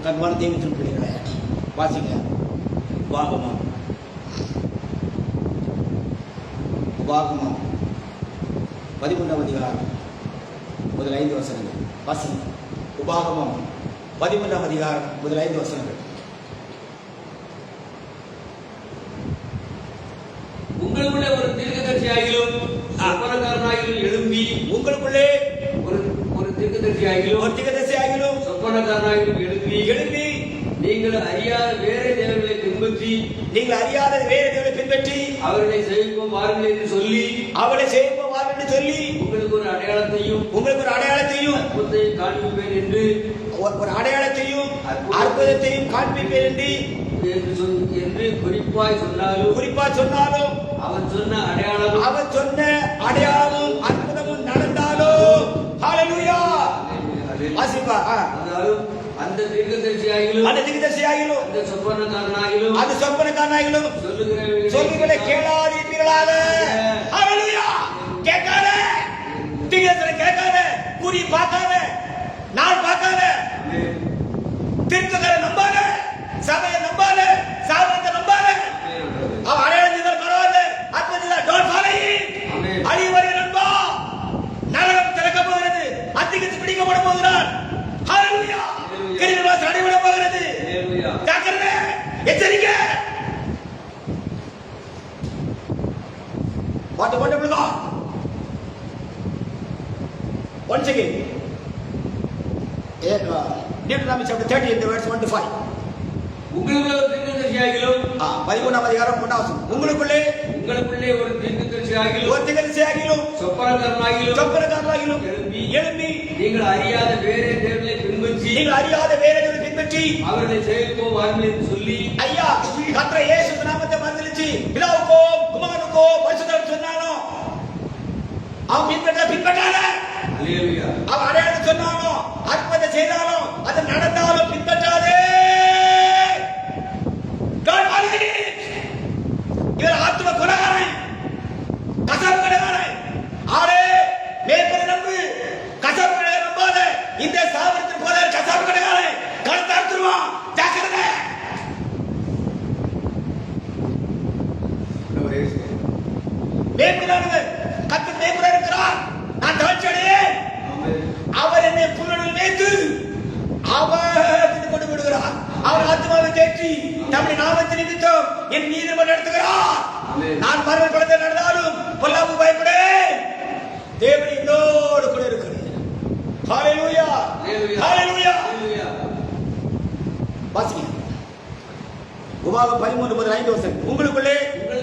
கண்பான தெய்வத்தின் பிள்ளைகளை வாசிங்க. உபாகமம் 13ஆம் அதிகாரம் முதல் 5 வசனங்கள் வாசிங்க. உபாகமம் 13ஆம் அதிகாரம் முதல் 5 வசனங்கள். உங்களுக்குள்ளே ஒரு தீர்க்கதரிசியாகிலும் சொப்பனக்காரனாகிலும் எழும்பி, உங்களுக்குள்ளே ஒரு தீர்க்கதரிசியாகிலும் சொப்பனக்காரனாகிலும் எழும்பி நீங்கள் அறியாத வேறு தேவர்களை பின்பற்றி அவர்களை செய்வோம் வாருங்கள் என்று சொல்லி உங்களுக்கு ஒரு அடையாளத்தையும் அற்புதத்தையும் காண்பிப்பேன் என்று என்று குறிப்பாய் சொன்னாலும் அவன் சொன்ன அடையாளமும் அற்புதமும் நடந்தாலும் ஹalleluya. வாசிப்பா. அந்த தீர்க்கதரிசியாகிலும் அந்த சொப்பனக்காரனாகிலும் சொல்லுகிறதை கேளாதீர்களாக. ஹalleluya. கேட்காத, தீர்க்கதரிசி கேட்காத, குறி பார்க்காத, நாள் பார்க்காத, தீர்க்கதரிசி நம்பாத, சபையை நம்பாத, சாபத்தை நம்பாத. அவன் அடையாளம் பரவாயில்ல, அற்புதம் டோன்ட் ஃபாலோ இட். அழிவரை நண்பா, நரகம் திறக்க போகிறது, அத்திகத்து பிடிக்கப்பட போகிறான். ஹalleluya. கிறிஸ்துவாஸ் அடைவிட போகிறது. ஜாக்கிரதை, எச்சரிக்கை. What a wonderful God. Once again, Deuteronomy chapter 30 in the verse 1 to 5. உங்களுக்குள்ளே ஒரு தீர்க்கதரிசியாகிலும் 13ஆம் அதிகாரம் 1ஆம் வசனம். உங்களுக்குள்ளே ஒரு தீர்க்கதரிசியாகிலும் சொப்பனக்காரனாகிலும் எழும்பி நீங்கள் அறியாத வேறே தேவர்களை பின்பற்றி அவர்களை சேவிப்போம் வாருங்கள் என்று சொல்லி. ஐயா, கர்த்தர் இயேசு நாமத்தை மறந்துச்சு பிதாவுக்கோ குமாரனுக்கோ பரிசுத்தர் சொன்னானோ அவன் பின்பற்றாத. ஹalleluya. அவன் அடையாளம் சொன்னானோ அற்புதம் செய்தானோ அது நடந்தாலும் பின்பற்றாதே. இவர் ஆத்ம கொலைகாரன், கசாப்பு கடைக்காரன். ஆடே மேற்பரை நம்பு, கசாப்பு கடை நம்பாத. இந்த சாபத்தில் போல கசாப்பு கடைக்காரன் கழுத்தை அறுத்துருவான். ஜாக்கிரதை. மேற்பரானவர் கர்த்தர் மேற்பரா இருக்கிறார். நான் தாழ்ச்சி அடையேன். அவர் என்னை புல்லுடன் மேய்த்து அவர் கொண்டு விடுகிறார். அவர் ஆத்மாவை தேற்றி நம்முடைய நாமத்தை நிமித்தம் என் நீதிமன்றம் நடத்துகிறார். நான் மரண படத்தை நடந்தாலும் பொல்லாப்பு பயப்படேன். தேவன் என்னோடு கூட இருக்கிறார். ஹalleluya. ஹalleluya. வாசிங்க. உபாகம் 13:5 வசனம். உங்களுக்குள்ளே ஒரு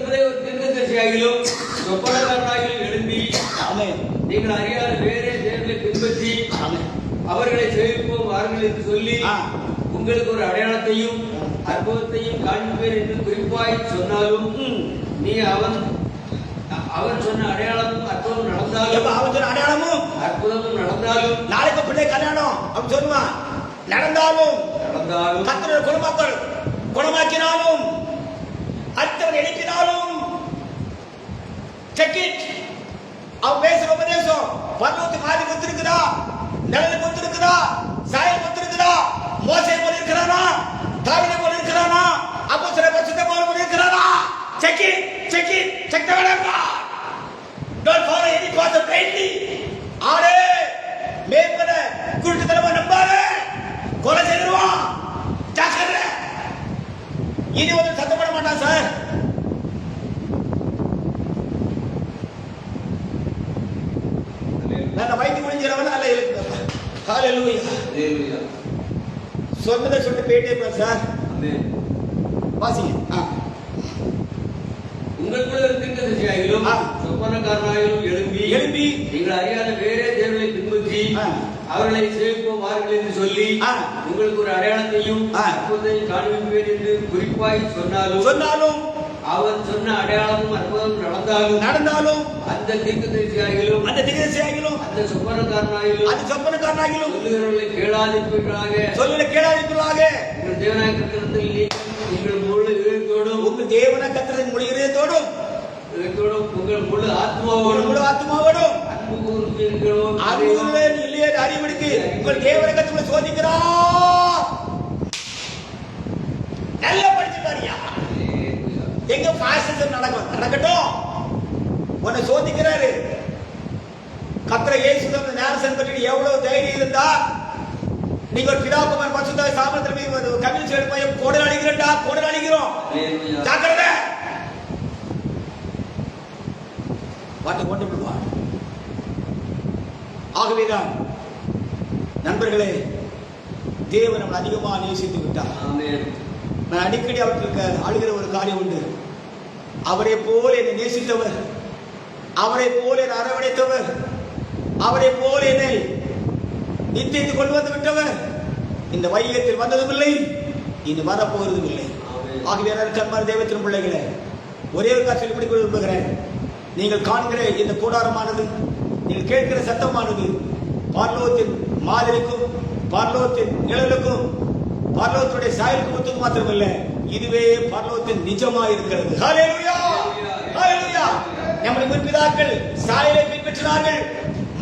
சொப்பனக்காரனாகிலும் எழும்பி ஆமென். நீங்கள் அறியாத வேறே தேவர்களை பின்பற்றி ஆமென். அவர்களை சேவிப்போம் வாருங்கள் என்று சொல்லி ஆ. உங்களுக்கு ஒரு அடையாளத்தையும் அற்புதத்தையும் காண்பேன் என்று குறிப்பாய் சொன்னாலும் நீ அவன் சொன்ன அடையாளமும் அற்புதமும் நடந்தாலும் அவன் சொன்ன அடையாளமும் அற்புதமும் நடந்தாலும் நாளைக்கு பிள்ளை கல்யாணம் அவன் சொல்லுவான். நடந்தாலும் கர்த்தருடைய குணமாக்கினாலும் அடுத்தவன் எழுப்பினாலும் செக் இட். அவன் பேசுற உபதேசம் பர்வத்து மாதிரி ஒத்துருக்குதா, நிழலுக்கு ஒத்துருக்குதா, சாயல் ஒத்துருக்குதா, மோசே போல இருக்கிறானா, தாவீதை போல இருக்கிறானா, அப்போஸ்தலர் பரிசுத்த பவுல் போல இருக்கிறானா? Check it, check it, check the word of God. Don't follow any path blindly. ஆளே மேம்பட குருட்டுத்தனமா நம்பாதே, கொலை செய்துருவான். ஜாக்கிரதை. இனி ஒரு சத்தப்பட மாட்டான் சார். நான் வயிற்று முடிஞ்சிடவன அல்ல இருக்கு. ஹalleluya. சொன்னதை சொல்லிட்டு போயிட்டே இருப்பேன் சார். வாசிங்க. உங்களுக்குள்ள இருக்கின்றதிலும் சொப்பனக்காரனாயிலும் எழும்பி நீங்கள் அறியாத வேறே தேவர்களை பின்பற்றி அவர்களை சேவிப்போம் வாருங்கள் என்று சொல்லி உங்களுக்கு ஒரு அடையாளத்தையும் அற்புதத்தையும் காண்பிப்பேன் என்று குறிப்பாய் சொன்னாலும் அவன் சொன்ன அடையாளமும் அற்புதமும் நடந்தாலும் அந்த தீர்க்கதரிசியாகிலும் அந்த சொப்பனக்காரனாகிலும் சொல்லுகிறவர்களை கேளாதிருப்பீர்களாக உங்கள் தேவனாய கர்த்தரிடத்தில் நீங்கள் முழு இதயத்தோடும் உங்கள் முழு ஆத்மாவோடும் அன்பு இல்லையே அறிவிடுக்கு உங்கள் தேவனை கர்த்தர் சோதிக்கிறார். நல்லா படிச்சுட்டாரியா? எங்க பாசிசம் நடக்கட்டும். உன்னை சோதிக்கிறாரு. கர்த்தர் இயேசு நேரசன் பற்றி எவ்வளவு தைரியம் இருந்தா நீங்க ஒரு பிதாகுமாரன் பரிசுத்த சாமத்தில் கம்யூனிஸ்ட் எடுப்போம் கோடல் அடிக்கிறோம். ஜாக்கிரதை. வாட்டை கொண்டு விடுவார். ஆகவேதான் நண்பர்களே, தேவன் நம்மளை அதிகமாக நேசித்து விட்டார். நான் அடிக்கடி அவர்களுக்கு அழுகிற ஒரு காரியம் உண்டு. அவரை போல என்னை நேசித்தவர், அவரை போல என்னை அரவணைத்தவர், அவரை போல என்னை நித்தியத்தை கொண்டு வந்து விட்டவர் இந்த வையகத்தில் வந்ததும் இல்லை, இனி வரப்போவதும் இல்லை. ஆகவே கண்மார் தேவத்தின் பிள்ளைகளே, ஒரே ஒரு காட்சி சொல்லிக் கொடுக்க விரும்புகிறேன். நீங்கள் காண்கிற இந்த கூடாரமானது, நீங்கள் கேட்கிற சத்தமானது பரலோகத்தின் மாதிரிக்கும் பரலோகத்தின் நிழலுக்கும் பரலோகத்துடைய சாயலுக்கும் ஒத்துக்கு மாத்திரமல்ல, இதுவே பரலோகத்தின் நிஜமாக இருக்கிறது. ஹல்லேலூயா, ஹல்லேலூயா. நம்முடைய முற்பிதாக்கள் சாயலை பின்பற்றினார்கள்,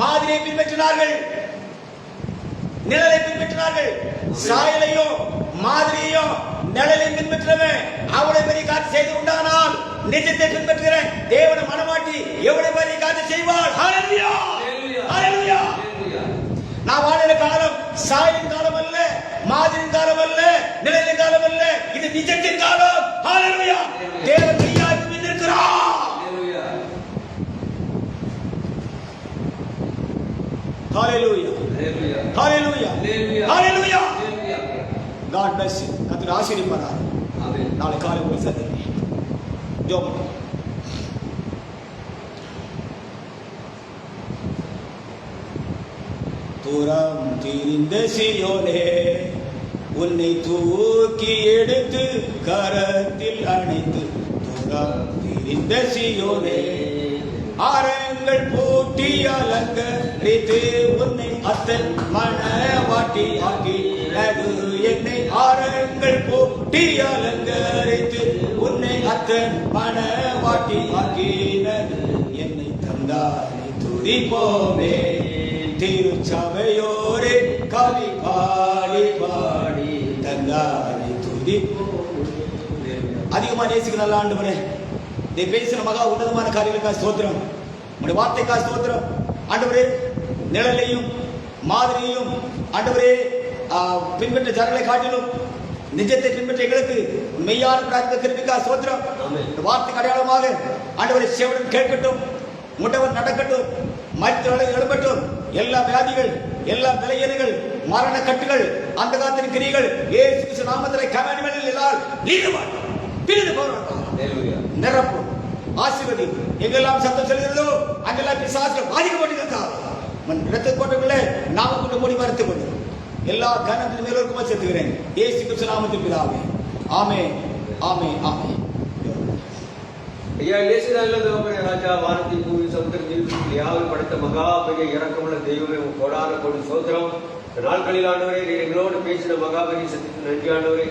மாதிரியை பின்பற்றினார்கள், நிழலை பின்பற்றினார்கள். சாயலையும் மாதிரியையும் நிழலையும் பின்பற்றவன் அவ்வளவு பெரிய காட்சி செய்து உண்டானால் நிஜத்தை பின்பற்றுகிற தேவனை மனமாட்டி எவ்வளவு பெரிய காட்சி செய்வாள். ஹல்லேலூயா, ஹல்லேலூயா. நான் வாழுற காலம் சாயின் காலம் அல்ல, மாதிரியின் காலம் அல்ல, நிழலின் காலம் அல்ல, இது நிஜத்தின் காலம். ஹல்லேலூயா. தேவன் மெய்யாய் இருக்கிறார். ஹல்லேலூயா, ஹல்லேலூயா, ஹல்லேலூயா. God bless you. கர்த்தர் ஆசீர்வதிப்பார். ஆமென். நாளை காலை போய் சந்திப்போம். ஜெபம். தூரம் திரிந்த சீயோனே, உன்னை தூக்கி எடுத்து கரத்தில் அணைத்து, தூரம் திரிந்த சீயோனே, ஆரங்கள் பூட்டி அலங்கரித்து உன்னை அத்தன் மணவாட்டி ஆக்கினது என்னை. ஆரங்கள் பூட்டி அலங்கரித்து உன்னை அத்தன் மணவாட்டி ஆக்கினது என்னை. தந்தானை துதிப்போமே திருச்சபையோரே, கவி பாடி பாடி தந்தானை துதிப்போமே. அதிகமா நேசிக்க நல்ல ஆண்டவரே, நீ பேசின மகா உன்னதமான காரியங்களுக்காக ஸ்தோத்திரம், உங்களுடைய வார்த்தைக்காக ஸ்தோத்திரம் ஆண்டவரே. நிழலையும் மாதிரியையும் ஆண்டவரே பின்பற்ற ஜனங்களை காட்டிலும் நிஜத்தை பின்பற்ற எங்களுக்கு மெய்யான பிரார்த்தனை கிருபைக்காக ஸ்தோத்திரம். வார்த்தைக்கு அடையாளமாக ஆண்டவரை செவிடன் கேட்கட்டும், முட்டவர் நடக்கட்டும், மற்றவர்களை எழுப்பட்டும். எல்லா வியாதிகள், எல்லா விலையீனங்கள், மரண கட்டுகள், அந்த காலத்தின் கிரிகள் இயேசு கிறிஸ்து நாமத்திலே கமாண்டில் எல்லாரும் நீடுவார், பிரிந்து போவார். நிரப்பும், ஆசீர்வதிக்கும். எங்கெல்லாம் சத்தம் செல்கிறதோ அங்கெல்லாம் பிசாசுகள் பாதிக்கப்பட்டிருந்தார். இடத்துக்கு போட்டவர்களே நாம கொண்டு மூடி மறைத்துக் கொண்டு எல்லா கனத்தின் மேலோருக்குமா செலுத்துகிறேன் இயேசு கிறிஸ்து நாமத்தில் பிதாவே. ஆமென், ஆமென், ஆமென். ஐயா இயேசுதான ராஜா வானத்தை பூமி சமுத்திரம் யாவும் படைத்த மகா பெரிய இறக்கமுள்ள தெய்வமே கொடான கொண்டு சோத்திரம். நாட்களில் ஆண்டவரே நீர் எங்களோடு பேசின மகாபலி சத்தியத்தின் நன்றி ஆண்டவரே.